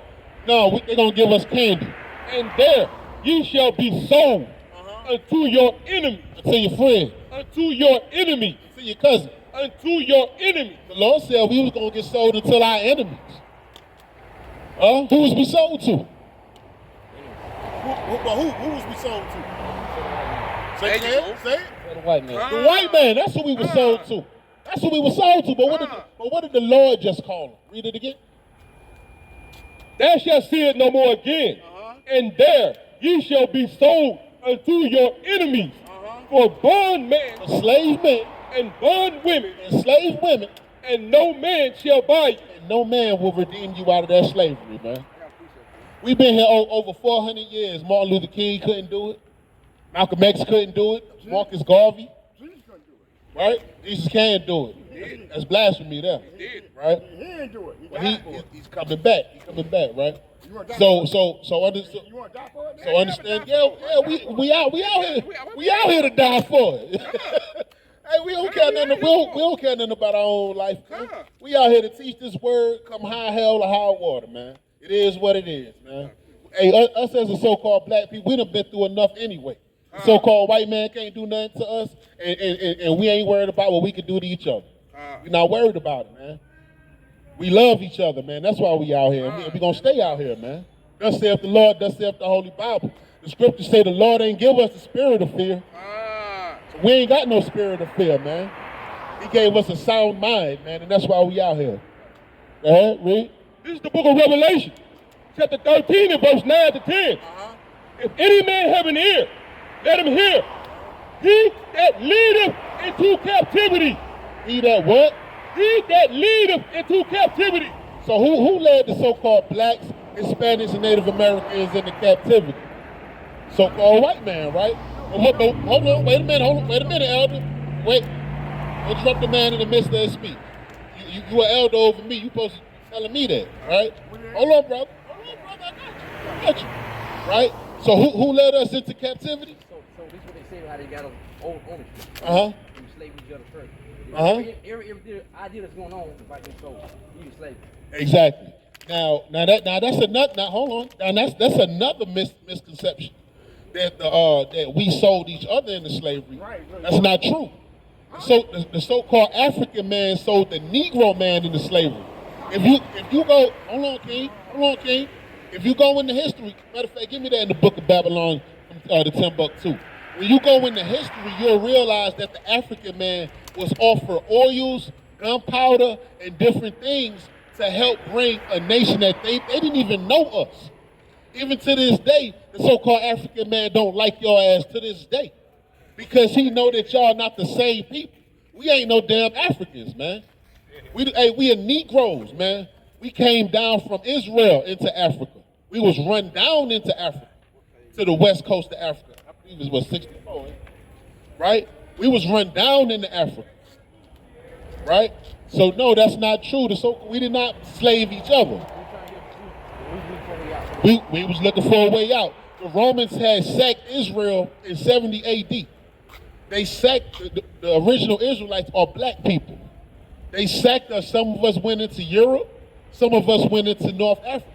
No, they're gonna give us candy. And there ye shall be sold unto your enemy. To your friend. Unto your enemy. To your cousin. Unto your enemy. The Lord said we was gonna get sold until our enemies. Who was we sold to? Who was we sold to? Say it. The white man. The white man. That's who we were sold to. That's who we were sold to. But what did the Lord just call him? Read it again. Thou shalt see it no more again. And there ye shall be sold unto your enemies for bondmen, For slave men, and bondwomen, and slave women, and no man shall buy you. and no man will redeem you out of that slavery, man. We've been here over 400 years. Martin Luther King couldn't do it. Malcolm X couldn't do it. Marcus Garvey, right? Jesus can't do it. That's blasphemy there, right? He ain't do it. He But died he's coming back. He's coming back, right? You wanna die So for it? You want to die for it? So understand, we out here to die for it. Hey, we don't care nothing. We don't care nothing about our own life. Man. We out here to teach this word, come high hell or high water, man. It is what it is, man. Hey, us as a so-called black people, we done been through enough anyway. The so-called white man can't do nothing to us, and we ain't worried about what we can do to each other. We're not worried about it, man. We love each other, man. That's why we out here. And we gonna stay out here, man. Thus saith the Lord, thus saith the Holy Bible. The scriptures say the Lord ain't give us the spirit of fear. So we ain't got no spirit of fear, man. He gave us a sound mind, man, and that's why we out here. Go ahead, read. This is the book of Revelation, chapter 13 and verse 9 to 10. If any man have an ear, let him hear. He that leadeth into captivity. He that what? He that leadeth into captivity. So who led the so-called blacks, Hispanics, and Native Americans into captivity? So-called white man, right? Hold on, wait a minute, elder. Wait, interrupt the man in the midst of his speech. You an elder over me. You supposed to be telling me that, right? Hold on, brother. I got you. Right? So who led us into captivity? So this is what they say how they got ownership. Uh-huh. We enslaved each other first. Every idea that's going on is about them souls. You slavery. Exactly. Now that's another. Now hold on. Now that's another misconception that that we sold each other into slavery. That's not true. So the so-called African man sold the Negro man into slavery. If you go, hold on, King. If you go into history, matter of fact, give me that in the Book of Babylon from the Timbuktu. When you go into history, you'll realize that the African man was offered oils, gunpowder, and different things to help bring a nation that they didn't even know us. Even to this day, the so-called African man don't like your ass to this day. Because he know that y'all not the same people. We ain't no damn Africans, man. We are Negroes, man. We came down from Israel into Africa. We was run down into Africa, to the west coast of Africa. I believe it was 64, right? We was run down into Africa, right? So no, that's not true. We did not slave each other. We was looking for a way out. The Romans had sacked Israel in 70 AD. They sacked the original Israelites are black people. They sacked us. Some of us went into Europe. Some of us went into North Africa.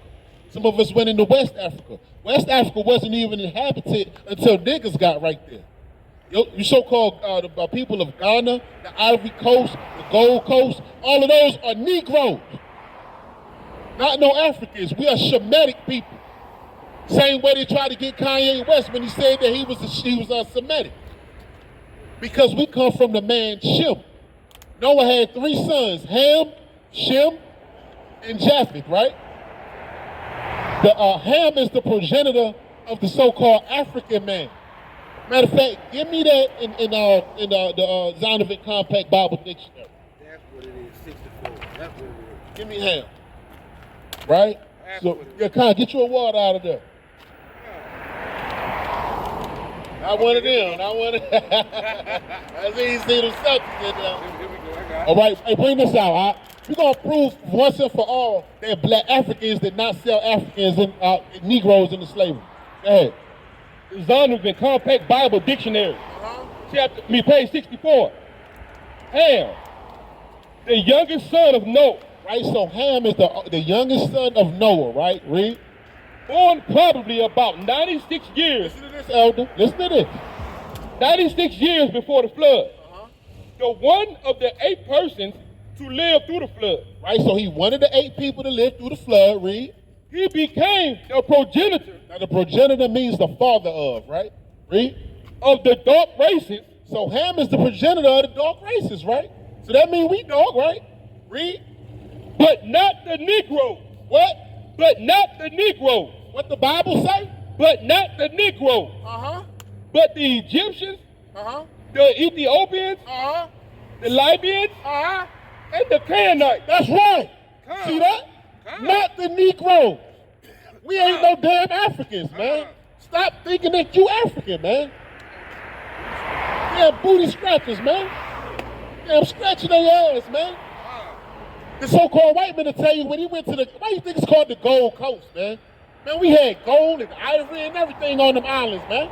Some of us went into West Africa. West Africa wasn't even inhabited until niggas got right there. You so-called the people of Ghana, the Ivory Coast, the Gold Coast, all of those are Negroes. Not no Africans. We are Shemitic people. Same way they tried to get Kanye West when he said that he was Semitic. Because we come from the man Shem. Noah had 3 sons, Ham, Shem, and Japheth, right? The Ham is the progenitor of the so-called African man. Matter of fact, give me that in the Zondervan Compact Bible Dictionary. That's what it is, 64. That's what it is. Give me Ham. Right? So, yeah, Con, get you a water out of there. Not one of them. Not one of them. I see you see them Celtics in there. Here we go, I got it. All right, hey, bring this out, all right? We're going to prove once and for all that black Africans did not sell Africans and Negroes into slavery. Go ahead. The Zondervan Compact Bible Dictionary, page 64. Ham, the youngest son of Noah. Right, so Ham is the youngest son of Noah, right? Read. Born probably about 96 years. Listen to this, Elder. Listen to this. 96 years before the flood. The one of the 8 persons to live through the flood. Right, so he one of the 8 people to live through the flood. Read. He became the progenitor. Now the progenitor means the father of, right? Read. Of the dark races. So Ham is the progenitor of the dark races, right? So that means we dark, right? Read. But not the Negro. What? But not the Negro. What the Bible say? But not the Negro. But the Egyptians, the Ethiopians, the Libyans, and the Canaanites. That's right. See that? Not the Negro. We ain't no damn Africans, man. Stop thinking that you African, man. Damn booty scratchers, man. Damn scratching their ass, man. The so-called white man will tell you when he went to why you think it's called the Gold Coast, man? Man, we had gold and ivory and everything on them islands, man.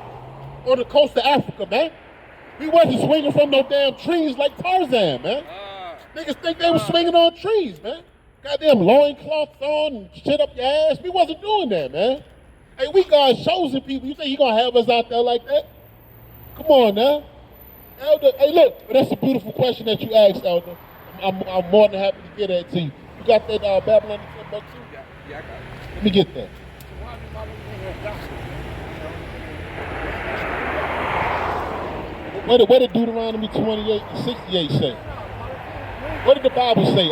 On the coast of Africa, man. We wasn't swinging from no damn trees like Tarzan, man. Niggas think they was swinging on trees, man. Goddamn loincloths on and shit up your ass. We wasn't doing that, man. Hey, we God's chosen people. You think he gonna have us out there like that? Come on now. Elder, hey look, that's a beautiful question that you asked, Elder. I'm more than happy to get that to you. You got that Babylon the Timbuktu? Yeah, I got it. Let me get that. What did Deuteronomy 28 and 68 say? What did the Bible say?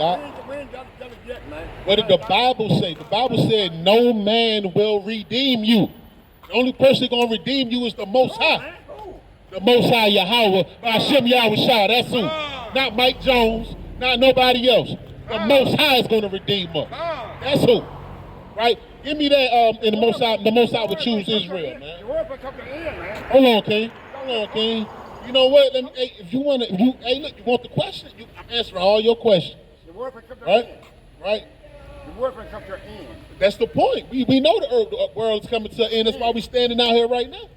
What did the Bible say? The Bible said no man will redeem you. The only person going to redeem you is the Most High. The Most High Yahweh, Hashem Yahweh Shah, that's who. Not Mike Jones, not nobody else. The Most High is going to redeem us. That's who. Right? Give me that, and the Most High would choose Israel, man. Hold on, King. You know what? Hey, if you want to, hey, look, you want the question? I'm answering all your questions. Right? Right? The world will come to an end. That's the point. We know the world's coming to an end. That's why we're standing out here right now.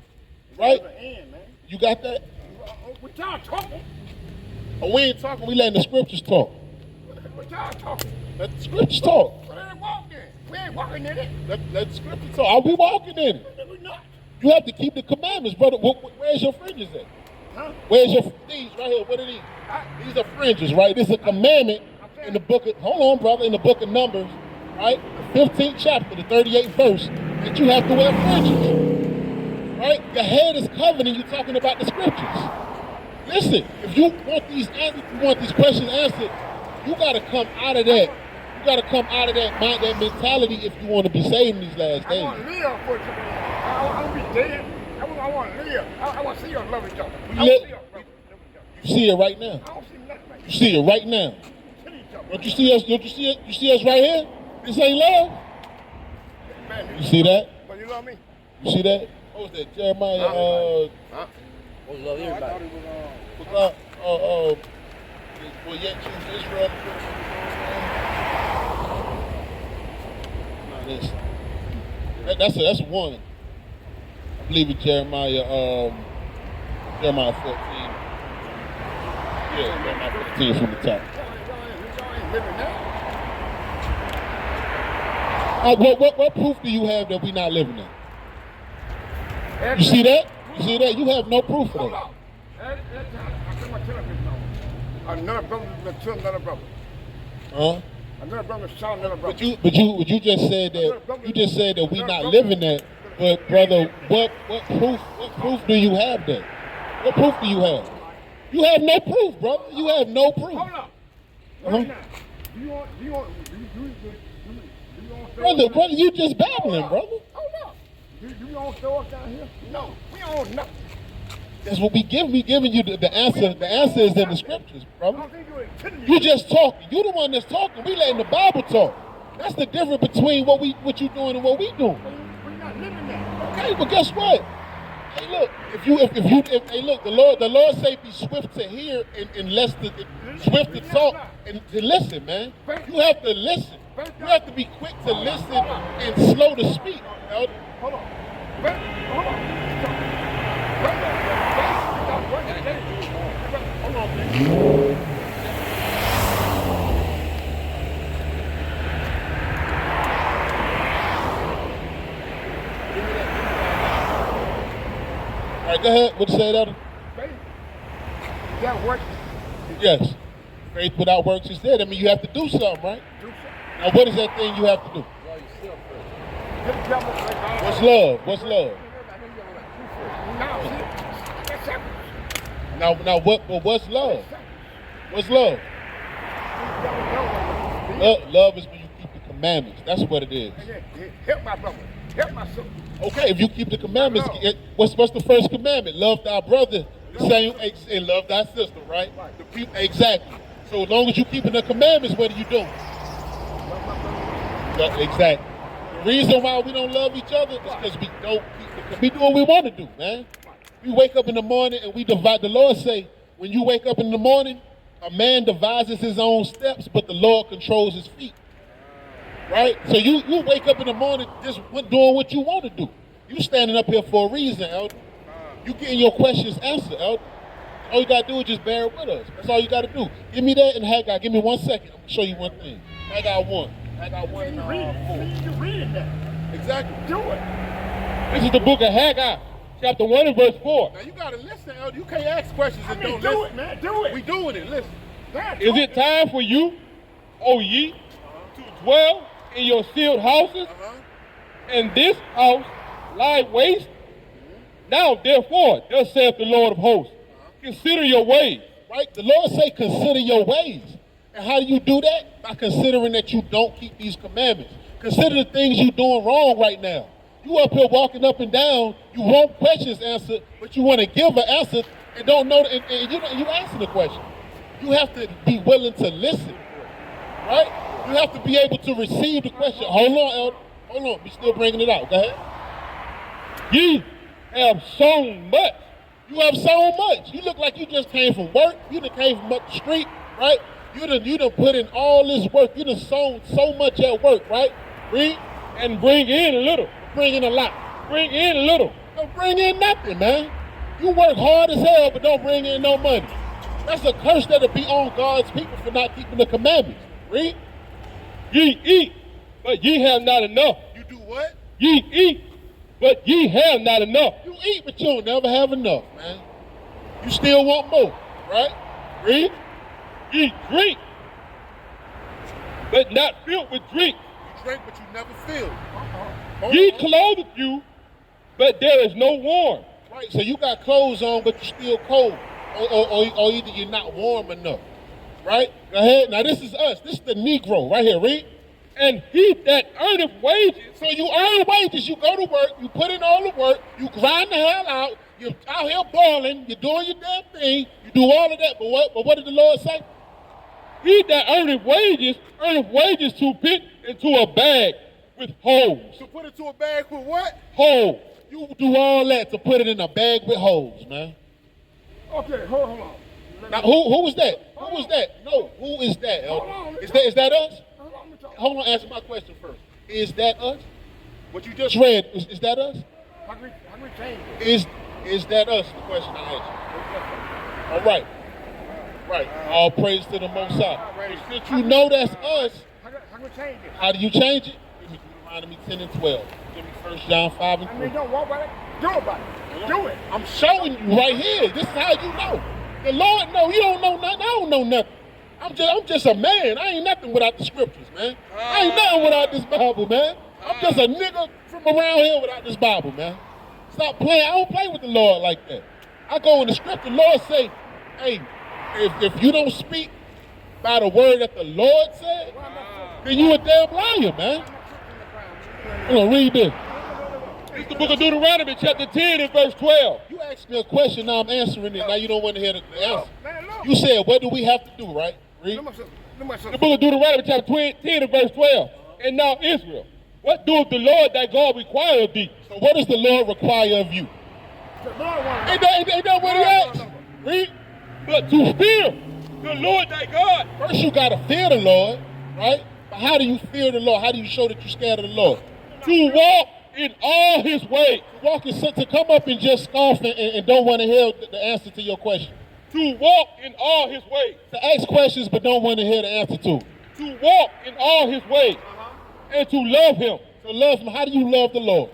Right? End, man. You got that? What y'all talking? Oh, we ain't talking, we letting the scriptures talk. But y'all talking. Let the scriptures talk. But they ain't walking. We ain't walking in it. Let the scriptures talk. Are we walking in it? We not. You have to keep the commandments, brother. Where's your fringes at? Huh? Where's your, these right here, what are these? These are fringes, right? This is a commandment in the book of, hold on, brother, in the book of Numbers, right? The 15th chapter, the 38th verse, that you have to wear fringes, right? Your head is covered and you're talking about the scriptures. Listen, if you want these answers, if you want these questions answered, you got to come out of that. You got to come out of that mind, that mentality if you want to be saved in these last I days. want to live for you. I want to be dead. I want to live. I want to see your love each other. I Look, want to see your love each other. you see it right now. I don't see nothing like You see it right now. see each other. Don't you see us? Don't you see it? You see us right here? This ain't love. Man, You see that? But you love me? You see that? What was that? Jeremiah, Huh? Supposed to love everybody. will yet choose Israel. No, that's one. I believe it's Jeremiah 14. Yeah, Jeremiah 14 from the top. Y'all ain't living now. What proof do you have that we not living there? You see that? You see that? You have no proof of Hold that. on. Every time I turn my television on, another brother will kill another brother. Huh? Another brother shot another brother. But you just said that we not living that. But brother, what proof do you have that? What proof do you have? You have no proof, brother. You have no proof. Hold up. Uh-huh. Right now. Do you want Brother, you just babbling, brother. Hold up. Do you want to throw us down here? No. We don't own nothing. That's what we give. We giving you the answer. The answer is in the scriptures, I brother. don't think you're intimidated. You just talking. You the one that's talking. We letting the Bible talk. That's the difference between what you doing and what we doing. We're not living there. Okay, but guess what? Hey, look. Hey, look. The Lord say be swift to hear and less to swift to talk and to listen, man. You have to listen. You have to be quick to listen and slow to speak. Elder. Hold on. Wait, hold on. Hold on, man. All right, go ahead. What you say, Elder? Faith. That work. Yes. Faith without works is dead. I mean, you have to do something, right? Do something. Now, what is that thing you have to do? Love yourself first. Get the devil like God. What's love? What's love? Now, see, that's happening. Now, what's love? What's love? Love is when you keep the commandments. That's what it is. Help my brother. Help my sister. Okay, if you keep the commandments, what's the first commandment? Love thy brother, the same, and love thy sister, right? The people, exactly. So as long as you keeping the commandments, what are you doing? Exactly. The reason why we don't love each other is because we don't we do what we want to do, man. We wake up in the morning and we divide. The Lord say, when you wake up in the morning, a man devises his own steps, but the Lord controls his feet. Right? So you wake up in the morning just doing what you want to do. You standing up here for a reason, Elder. You getting your questions answered, Elder. All you got to do is just bear it with us. That's all you got to do. Give me that in Haggai. Give me 1 second. I'm going to show you one thing. Haggai 1. Haggai 1 and 4. You reading that. Exactly. Do it. This is the book of Haggai, chapter 1 and verse 4. Now you got to listen, Elder. You can't ask questions and don't do listen. it, man. Do it. We doing it. Listen. Dad, Is it time for you, O ye, to dwell in your sealed houses, and this house lie waste? Now, therefore, thus saith the Lord of hosts, consider your ways. Right? The Lord say consider your ways. And how do you do that? By considering that you don't keep these commandments. Consider the things you're doing wrong right now. You up here walking up and down, you want questions answered, but you want to give an answer and don't know, and you answer the question. You have to be willing to listen, right? You have to be able to receive the question. Hold on, Elder. Hold on. We still bringing it out. Go ahead. Ye have sown much. You have so much. You look like you just came from work. You done came from up the street, right? You done put in all this work. You done sown so much at work, right? Read. And bring in a little. Bring in a lot. Bring in a little. Don't bring in nothing, man. You work hard as hell, but don't bring in no money. That's a curse that'll be on God's people for not keeping the commandments. Read. Ye eat, but ye have not enough. You do what? Ye eat, but ye have not enough. You eat, but you'll never have enough, man. You still want more, right? Read. Ye drink, but not filled with drink. You drink, but you never feel. Ye clothe you, but there is no warm. Right, so you got clothes on, but you're still cold. Or either you're not warm enough. Right? Go ahead. Now this is us. This is the Negro right here. Read. And he that earneth wages, So you earn wages. You go to work. You put in all the work. You grind the hell out. You're out here balling. You're doing your damn thing. You do all of that. But what did the Lord say? he that earneth wages to put into a bag with holes. To put it to a bag with what? Holes. You do all that to put it in a bag with holes, man. Okay, hold on. Now who was that? Who was that? No, who is that, Elder? Hold on. Is that us? Hold on, let me talk. Hold on, answer my question first. Is that us? What you just Just read. Is that us? How can we change it? Is that us? The question I asked you. All right. Right. All praise to the Most High. Since you know that's us, How can we change it? how do you change it? Give me Deuteronomy 10 and 12. Give me 1 John 5 and I 3. mean, don't walk by it. Do about it. Do it. I'm showing you right here. This is how you know. The Lord know. You don't know nothing. I don't know nothing. I'm just a man. I ain't nothing without the scriptures, man. I ain't nothing without this Bible, man. I'm just a nigga from around here without this Bible, man. Stop playing. I don't play with the Lord like that. I go in the script. The Lord say, hey, if you don't speak by the word that the Lord said, then you a damn liar, man. I'm gonna read this. It's the book of Deuteronomy, chapter 10 and verse 12. You asked me a question, now I'm answering it. Now you don't want to hear the answer. Man, look. You said, what do we have to do, right? Read. Look at my The book of Deuteronomy, chapter 10 and verse 12. And now Israel, what doeth the Lord thy God require of thee? So what does the Lord require of you? Ain't that what he asked? Read. But to fear the Lord thy God. First you gotta fear the Lord, right? But how do you fear the Lord? How do you show that you're scared of the Lord? To walk in all his ways. Walking to come up and just scoff and don't want to hear the answer to your question. To walk in all his ways. To ask questions but don't want to hear the answer to. To walk in all his ways. And to love him. To love him, how do you love the Lord?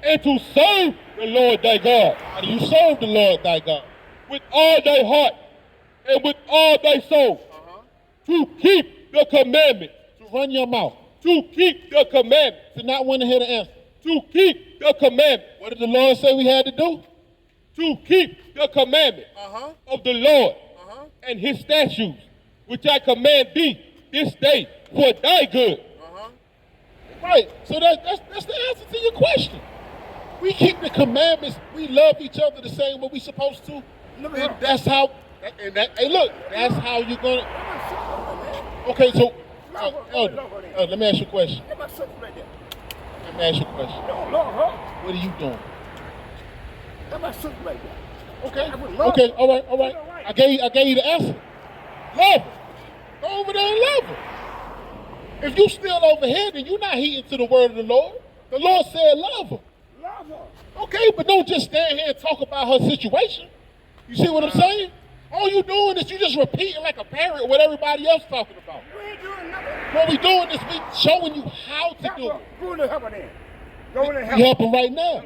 And to serve the Lord thy God. How do you serve the Lord thy God? With all thy heart and with all thy soul. To keep the commandments. To run your mouth. To keep the commandments. To not want to hear the answer. To keep the commandments. What did the Lord say we had to do? To keep the commandments of the Lord and his statutes, which I command thee this day for thy good. Right. So that's the answer to your question. We keep the commandments. We love each other the same way we supposed to. And that's how. Hey, look. That's how you're gonna. Okay. So, Elder, let me ask you a question. Let me ask you a question. What are you doing? Okay. Okay. All right. All right. I gave you the answer. Love her. Go over there and love her. If you still over here, then you're not heeding to the word of the Lord. The Lord said love her. Okay, but don't just stand here and talk about her situation. You see what I'm saying? All you doing is you just repeating like a parrot what everybody else talking about. What we doing is we showing you how to do it. Go in there, help her then. Go in there, We help helping right now.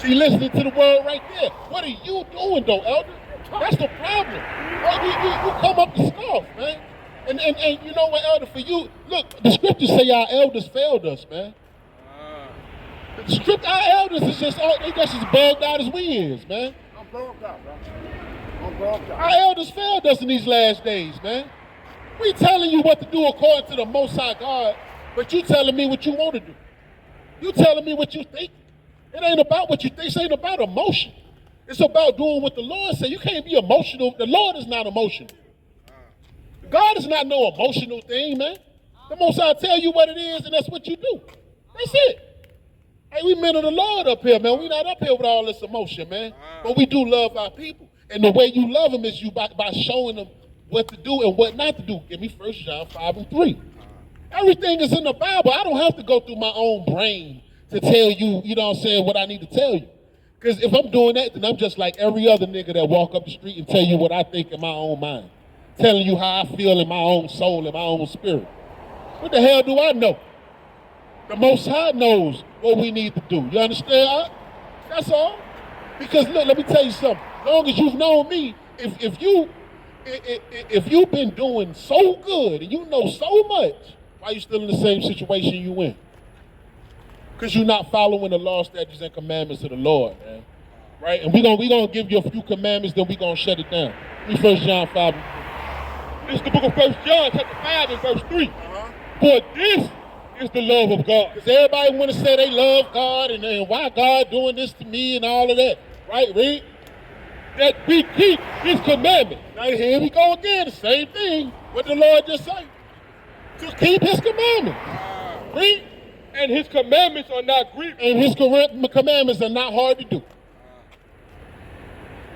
She listening to the word right there. What are you doing though, Elder? That's the problem. You come up to scoff, man. And you know what, Elder, for you, look, the scriptures say our elders failed us, man. The script, our elders is just, they just as bugged out as we is, man. I'm bugged out, bro. I'm bugged out. Our elders failed us in these last days, man. We telling you what to do according to the Most High God, but you telling me what you want to do. You telling me what you think. It ain't about what you think. It ain't about emotion. It's about doing what the Lord said. You can't be emotional. The Lord is not emotional. God is not no emotional thing, man. The Most High tell you what it is, and that's what you do. That's it. Hey, we men of the Lord up here, man. We not up here with all this emotion, man. But we do love our people. And the way you love them is you by showing them what to do and what not to do. Give me 1 John 5 and 3. Everything is in the Bible. I don't have to go through my own brain to tell you, you know what I'm saying, what I need to tell you. Because if I'm doing that, then I'm just like every other nigga that walk up the street and tell you what I think in my own mind. Telling you how I feel in my own soul, in my own spirit. What the hell do I know? The Most High knows what we need to do. You understand? That's all. Because look, let me tell you something. As long as you've known me, if you've been doing so good and you know so much, why are you still in the same situation you in? Because you're not following the law, statutes, and commandments of the Lord, man. Right? And we're gonna give you a few commandments, then we're gonna shut it down. Read 1 John 5. This is the book of 1 John, chapter 5 and verse 3. For this is the love of God. Because everybody want to say they love God and why God doing this to me and all of that. Right, read? That we keep his commandments. Now here we go again, the same thing. What the Lord just said. To keep his commandments. Read? And his commandments are not grievous. And his commandments are not hard to do.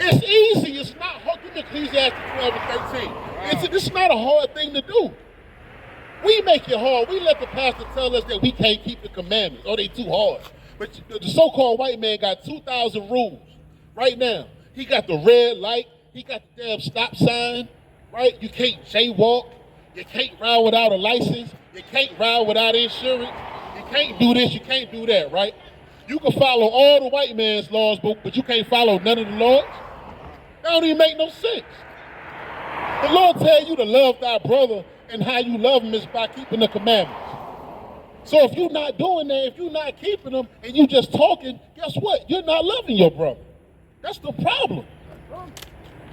It's easy. It's not hard. Give me Ecclesiastes 12 and 13. It's not a hard thing to do. We make it hard. We let the pastor tell us that we can't keep the commandments or they too hard. But the so-called white man got 2,000 rules right now. He got the red light. He got the damn stop sign, right? You can't jaywalk. You can't ride without a license. You can't ride without insurance. You can't do this. You can't do that, right? You can follow all the white man's laws, but you can't follow none of the Lord's. That don't even make no sense. The Lord tell you to love thy brother, and how you love him is by keeping the commandments. So if you're not doing that, if you're not keeping them, and you just talking, guess what? You're not loving your brother. That's the problem.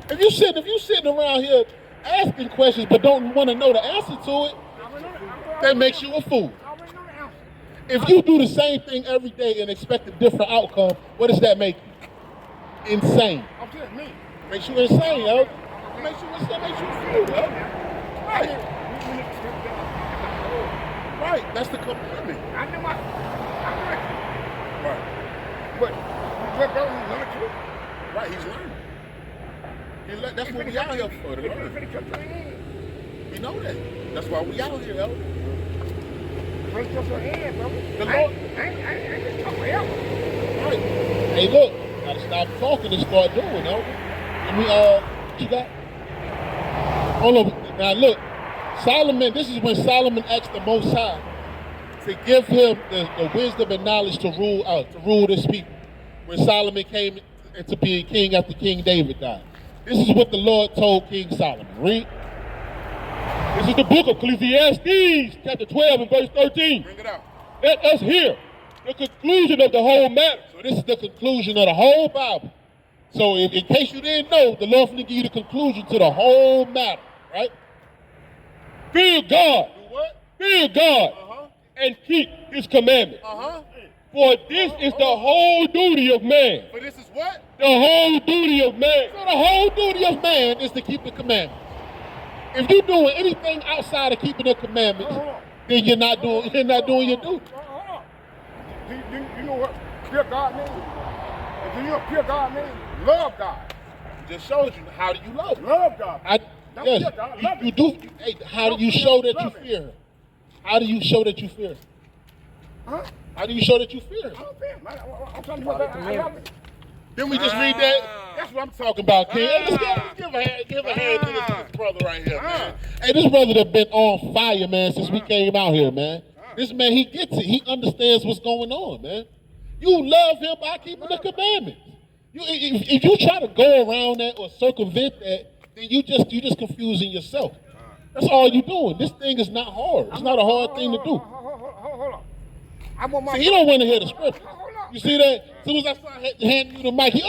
If you sitting around here asking questions but don't want to know the answer to it, that makes you a fool. If you do the same thing every day and expect a different outcome, what does that make you? Insane. I'm telling me. Makes you insane, yo. It makes you insane, makes you a fool, yo. Right. Right, that's the commandment. I know my. Right. But your brother learned too. Right, he's learning. That's what we out here for, to learn. We know that. That's why we out here, yo. First touch your hand, brother. The Lord. I ain't just talking forever. Right. Hey, look, gotta stop talking and start doing, yo. And what you got? Hold on. Now look, Solomon, this is when Solomon asked the Most High to give him the wisdom and knowledge to rule this people. When Solomon came into being king after King David died. This is what the Lord told King Solomon. Read. This is the book of Ecclesiastes, chapter 12 and verse 13. Bring it out. Let us hear the conclusion of the whole matter. So this is the conclusion of the whole Bible. So in case you didn't know, the Lord will give you the conclusion to the whole matter, right? Fear God. Do what? Fear God and keep his commandments. For this is the whole duty of man. But this is what? The whole duty of man. So the whole duty of man is to keep the commandments. If you're doing anything outside of keeping the commandments, then you're not doing your duty. Hold on. Do you know what fear God means? Do you know what fear God means? Love God. Just shows you how do you love him. Love God. Don't Yes, fear God. Love you him. do. Hey, how do you show that you Love him. fear him? How do you show that you fear him? Huh? How do you show that you fear him? I don't fear him. I'm telling you what I love him. Then we just read that. That's what I'm talking about, King. Hey, let's give a hand to this brother right here, man. Hey, this brother that been on fire, man, since we came out here, man. This man, he gets it. He understands what's going on, man. You love him by keeping the commandments. If you try to go around that or circumvent that, then you just confusing yourself. That's all you doing. This thing is not hard. It's not a hard thing to do. Hold on. I want my. See, he don't want to hear the scripture. You see that? As soon as I start handing you the mic, he you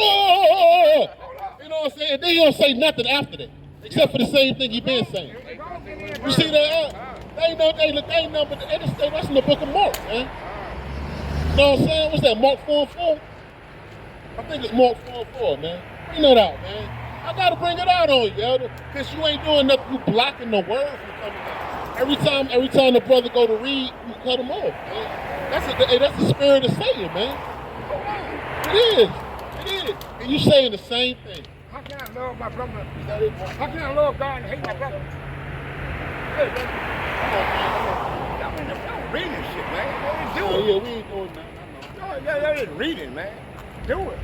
know what I'm saying? Then he don't say nothing after that, except for the same thing he been saying. You see that? They know, but that's in the book of Mark, man. You know what I'm saying? What's that? Mark 4:4? I think it's Mark 4:4, man. Bring that out, man. I gotta bring it out on you, elder, because you ain't doing nothing. You blocking the word from coming out. Every time the brother go to read, you cut him off, man. That's the spirit of Satan, man. It is. And you saying the same thing. How can I love my brother? How can I love God and hate my brother? Hey, man. Y'all reading shit, man. What are you doing? Yeah, we ain't doing nothing. Y'all ain't reading, man. do it.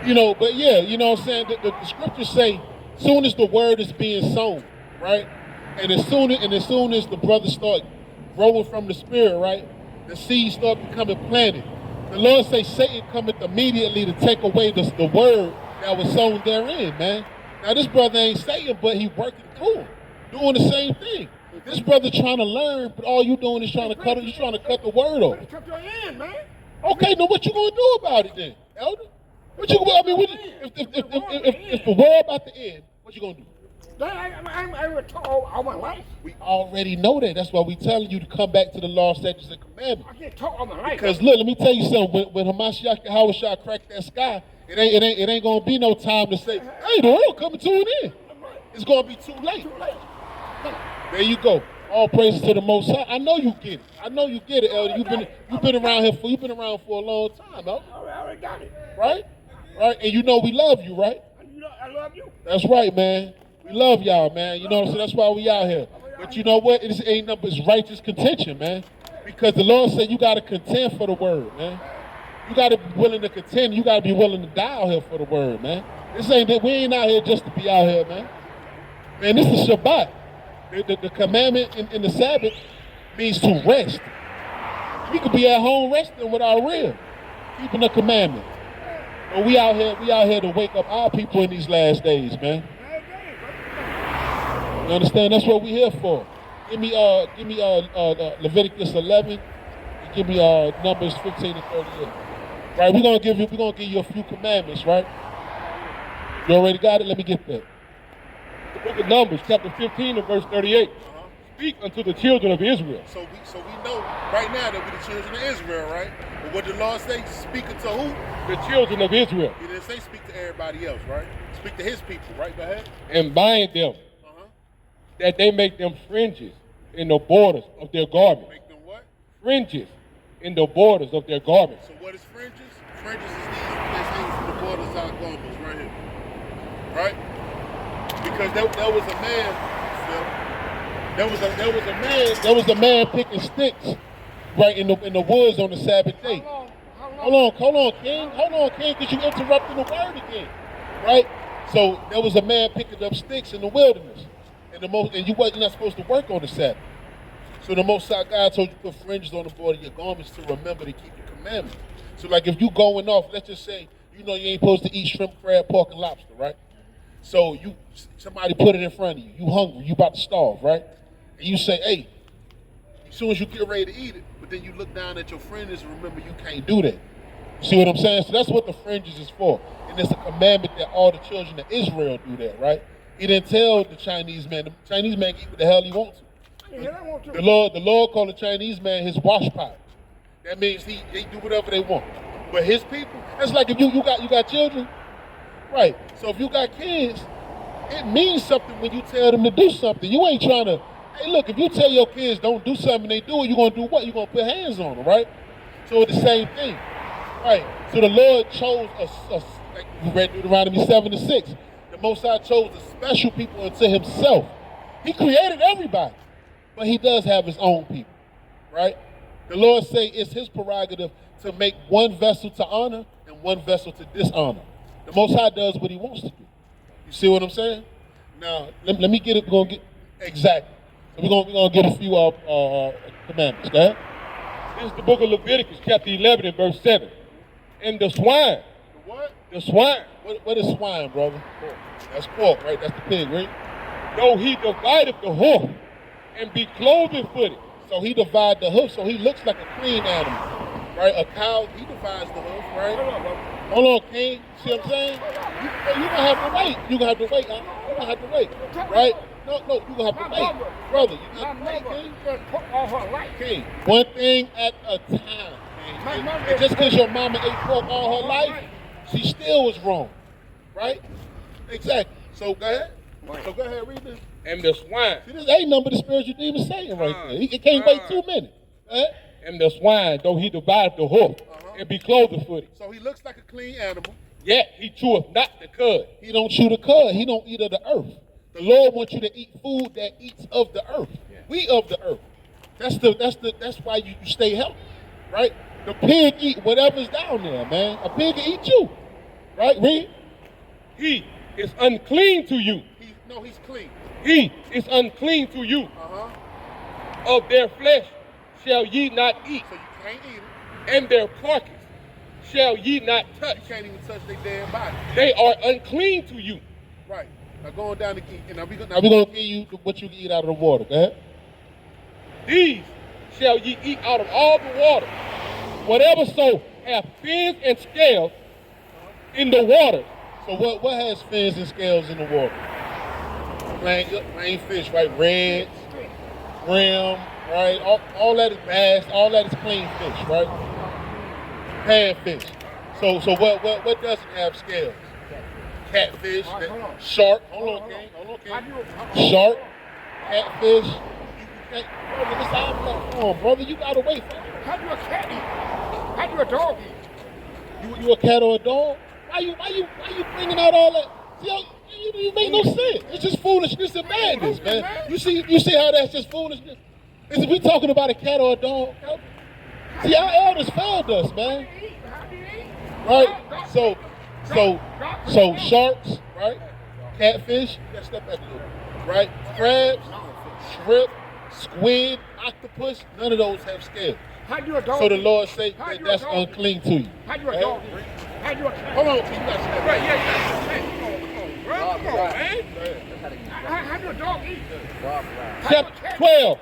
You know, but yeah, you know what I'm saying? The scriptures say, soon as the word is being sown, right? And as soon as the brothers start growing from the spirit, right? The seeds start becoming planted. The Lord say Satan cometh immediately to take away the word that was sown therein, man. Now this brother ain't Satan, but he working through him, doing the same thing. This brother trying to learn, but all you doing is trying to cut the word off. But cut your end, man. Okay, now what you gonna do about it then, Elder? What you? I mean, if the war about to end, what you gonna do? I was told all my life. We already know that. That's why we telling you to come back to the law, statutes, and commandments. I get taught all my life. Because look, let me tell you something. When Hamashiach Yahawashah crack that sky, it ain't gonna be no time to say, "Hey, the world coming to an end." It's gonna be too late. Too late. There you go. All praises to the Most High. I know you get it. I know you get it, Elder. You've been around here for a long time, Elder. I already got it. Right? Right? And you know we love you, right? I love you. That's right, man. We love y'all, man. You know what I'm saying? That's why we out here. But you know what? It ain't nothing but righteous contention, man. Because the Lord said you got to contend for the word, man. You got to be willing to contend. You got to be willing to die out here for the word, man. This ain't that. We ain't out here just to be out here, man. Man, this is Shabbat. The commandment in the Sabbath means to rest. We could be at home resting with our rib, keeping the commandment. But we out here to wake up our people in these last days, man. You understand? That's what we here for. Give me Leviticus 11. And give me Numbers 15 and 38. Right? We're gonna give you a few commandments, right? You already got it? Let me get that. The book of Numbers, chapter 15 and verse 38. Speak unto the children of Israel. So we know right now that we're the children of Israel, right? But what did the Lord say? Speak unto who? The children of Israel. He didn't say speak to everybody else, right? Speak to his people, right? Go ahead. And bind them, that they make them fringes in the borders of their garments. Make them what? Fringes in the borders of their garments. So what is fringes? Fringes is these things from the borders of our garments right here. Right? Because there was a man, Phil. There was a man picking sticks right in the woods on the Sabbath day. Hold on, King. Hold on, King, because you interrupting the word again. Right? So there was a man picking up sticks in the wilderness. And you wasn't not supposed to work on the Sabbath. So the Most High God told you to put fringes on the border of your garments to remember to keep the commandments. So like if you going off, let's just say, you know you ain't supposed to eat shrimp, crab, pork, and lobster, right? So somebody put it in front of you. You hungry, you about to starve, right? And you say, hey, as soon as you get ready to eat it, but then you look down at your fringes and remember you can't do that. You see what I'm saying? So that's what the fringes is for. And it's a commandment that all the children of Israel do that, right? He didn't tell the Chinese man. The Chinese man can eat what the hell he wants to. The Lord called the Chinese man his wash pot. That means they do whatever they want. But his people, that's like if you got children, right? So if you got kids, it means something when you tell them to do something. You ain't trying to. Hey, look, if you tell your kids don't do something, they do it. You gonna do what? You gonna put hands on them, right? So it's the same thing, right? So the Lord chose us like we read Deuteronomy 7:6. The Most High chose a special people unto himself. He created everybody, but he does have his own people, right? The Lord say it's his prerogative to make one vessel to honor and one vessel to dishonor. The Most High does what he wants to do. You see what I'm saying? Now, let me get it. We're gonna get exactly. So we're gonna get a few commandments. Go ahead. This is the book of Leviticus, chapter 11 and verse 7. And the swine. The what? The swine. What is swine, brother? Pork. That's pork, right? That's the pig, right? Though he divided the hoof and be cloven footed. So he divides the hoof, so he looks like a clean animal, right? A cow, he divides the hoof, right? Hold on, King. See what I'm saying? You're gonna have to wait. You're gonna have to wait. Huh? You're gonna have to wait, right? No, you're gonna have to wait, brother. You got to wait, King. Just put all her life. King, one thing at a time, King. And just because your mama ate pork all her life, she still was wrong, right? Exactly. So go ahead. So go ahead, read this. And the swine. See, this ain't number the spiritual demon saying right there. He can't wait 2 minutes. And the swine, though he divided the hoof and be cloven footed. So he looks like a clean animal. Yet he cheweth not the cud. He don't chew the cud. He don't eat of the earth. The Lord wants you to eat food that eats of the earth. Yeah. We of the earth. That's why you stay healthy, right? The pig eat whatever's down there, man. A pig will eat you, right? Read. He is unclean to you. He's clean. He is unclean to you. Of their flesh shall ye not eat, So you can't eat it. and their carcass shall ye not touch. You can't even touch their damn body. They are unclean to you. Right. Now going down again. And Now we're gonna give you what you can eat out of the water. Go ahead. These shall ye eat out of all the water. Whatever so have fins and scales in the water. So what has fins and scales in the water? Plain fish, right? Reds, brim, right? All that is bass. All that is clean fish, right? Panfish. So what doesn't have scales? Catfish, shark. Hold on, King. Shark, catfish. You can't, brother, this our platform, brother. You gotta wait for it. How do a cat eat? How do a dog eat? You a cat or a dog? Why you bringing out all that? See, you make no sense. It's just foolishness and madness, man. You see how that's just foolishness? Is we talking about a cat or a dog? See, our elders failed us, man. Right? So sharks, right? Catfish, you gotta step back a little bit, right? Crabs, shrimp, squid, octopus, none of those have scales. How do a dog So the eat? Lord say How that do a that's dog unclean to you. How do a dog eat? How do a cat? Hold on, you gotta step Right, back. Come on, man. How do a dog eat? Chapter 12.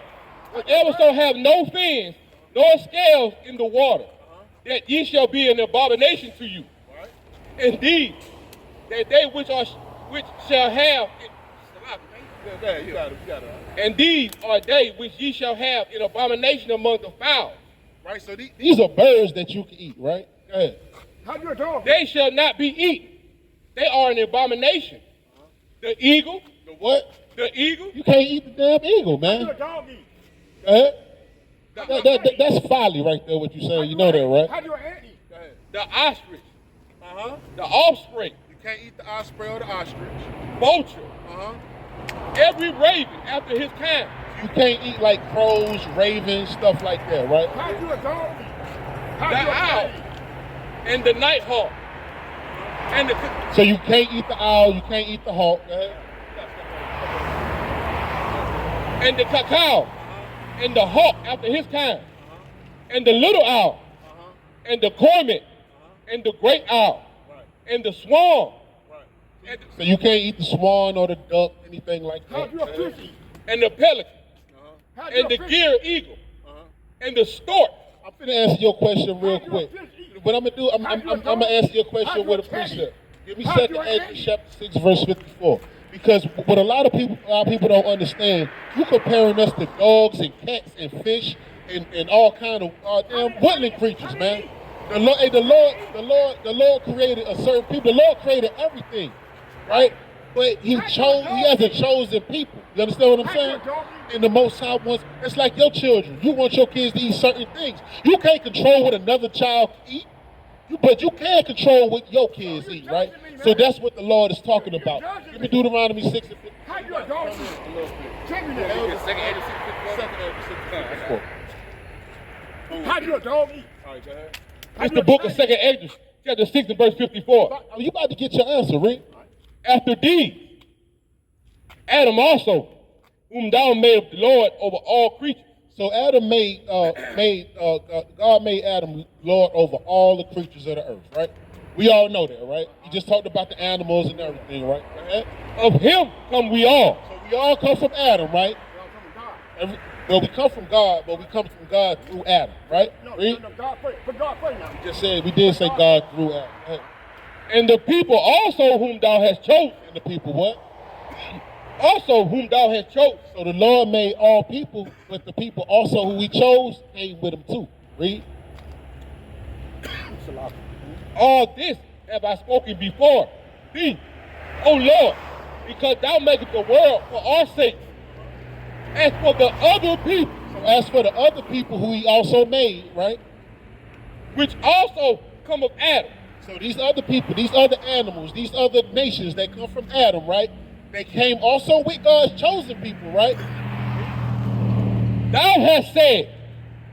Whatever so have no fins, nor scales in the water, that ye shall be an abomination to you. Indeed, that they which shall have, and these are they which ye shall have an abomination among the fowls. Right, so these are birds that you can eat, right? Go ahead. How do a dog eat? They shall not be eaten. They are an abomination. The eagle, The what? the eagle, You can't eat the damn eagle, How do a man. dog eat? Go ahead. That's folly right there, what you saying. You know that, right? How do an ant eat? the ostrich, the offspring, You can't eat the osprey or the ostrich. vulture, Uh-huh. every raven after his kind. You can't eat like crows, ravens, stuff like that, right? How do a dog eat? How The do a cat owl. eat? And the nighthawk, and the So you can't eat the owl, you can't eat the hawk. Go ahead. and the cacao, and the hawk after his kind, and the little owl, and the cormorant, and the great owl, and the swan, and So you can't eat the swan or the duck, anything like How that. do a fish eat? and the pelican, How do and a the fish gear eagle, and the stork. I'm gonna answer your question real How do a quick. fish eat? What I'm gonna do, I'm gonna answer your How question do with a a cat eat? precept. Give me How do Second a cat Ezra eat? chapter 6, verse 54. Because what a lot of people don't understand, you comparing us to dogs and cats and fish and all kind of damn woodland creatures, man. The Lord created a certain people. The Lord created everything, right? But He has a chosen people. You understand what I'm saying? And the Most High wants. It's like your children. You want your kids to eat certain things. You can't control what another child eat. But you can control what your kids eat, right? So that's what the Lord is talking about. Give me Deuteronomy 6 and 54. How do a dog eat? Tell me that. How do a dog eat? It's the book of Second Ezra, chapter 6 and verse 54. Oh, you about to get your answer, Rick. After these, Adam also, whom thou made the Lord over all creatures. So Adam God made Adam Lord over all the creatures of the earth, right? We all know that, right? He just talked about the animals and everything, right? Of him come we all. So we all come from Adam, right? Well, we come from God, but we come from God through Adam, right? Read. No, God first. Put God first now. Just said we did say God through Adam. Right? And the people also whom thou hast chosen. And the people what? Also whom thou hast chosen. So the Lord made all people, but the people also who He chose came with Him too. Read. All this have I spoken before thee, O Lord, because thou makest the world for our sake. As for the other people, So as for the other people who He also made, right? which also come of Adam, So these other people, these other animals, these other nations that come from Adam, right? They came also with God's chosen people, right? Thou hast said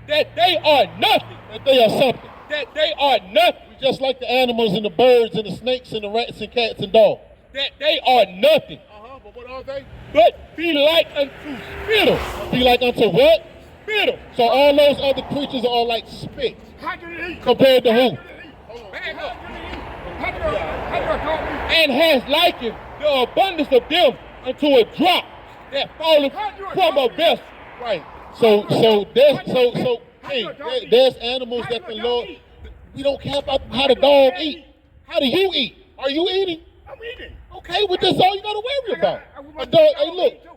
that they are nothing. That they are something. That they are nothing. Just like the animals and the birds and the snakes and the rats and cats and dogs. That they are nothing. But what are they? But be like unto spittle. Be like unto what? Spittle. So all those other creatures are like spit. How do they eat? Compared to who? Back up. How do a dog eat? And has likened the abundance of them unto a drop that falleth from a vessel. Right. So there's animals that the Lord. We don't care about how the dog eat. How do you eat? Are you eating? I'm eating. Okay, well that's all you gotta worry about. A dog.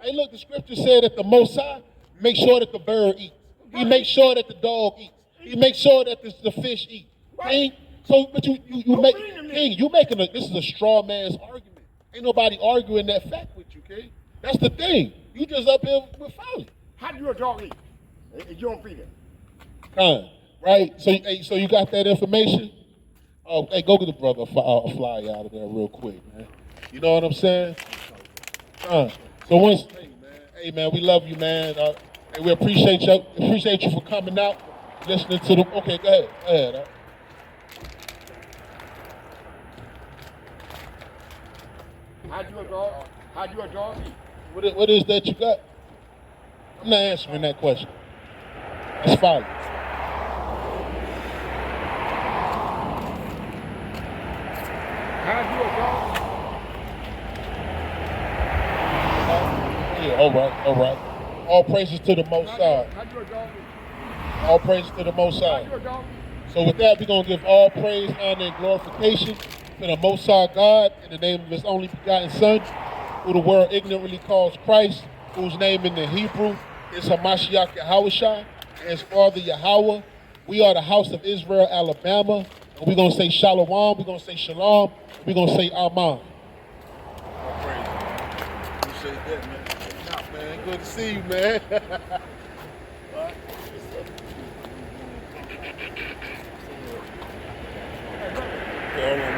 Hey look. The scripture said that the Most High make sure that the bird eats. He makes sure that the dog eats. He makes sure that the fish eat. King. So, but you make King. You making this is a straw man's argument. Ain't nobody arguing that fact with you, King. That's the thing. You just up here with folly. How do a dog eat? If you don't feed it. Right? So you got that information? Oh, hey, go get the brother a fly out of there real quick, man. You know what I'm saying? So once, hey man, we love you, man. And we appreciate you for coming out, listening to the. Okay, go ahead. How do a dog eat? What is that you got? I'm not answering that question. That's folly. How do a dog eat? Yeah, all right. All praises to the Most High. How do a dog eat? All praises to the Most How High. do a dog eat? So with that, we're going to give all praise, honor, and glorification to the Most High God in the name of His only begotten Son, who the world ignorantly calls Christ, whose name in the Hebrew is Hamashiach Yahushua, and His father Yahweh. We are the house of Israel, Alabama, and we're going to say Shalom, we're going to say Shalom, we're going to say Amen. Appreciate that, man. Man, good to see you, man. Hold on.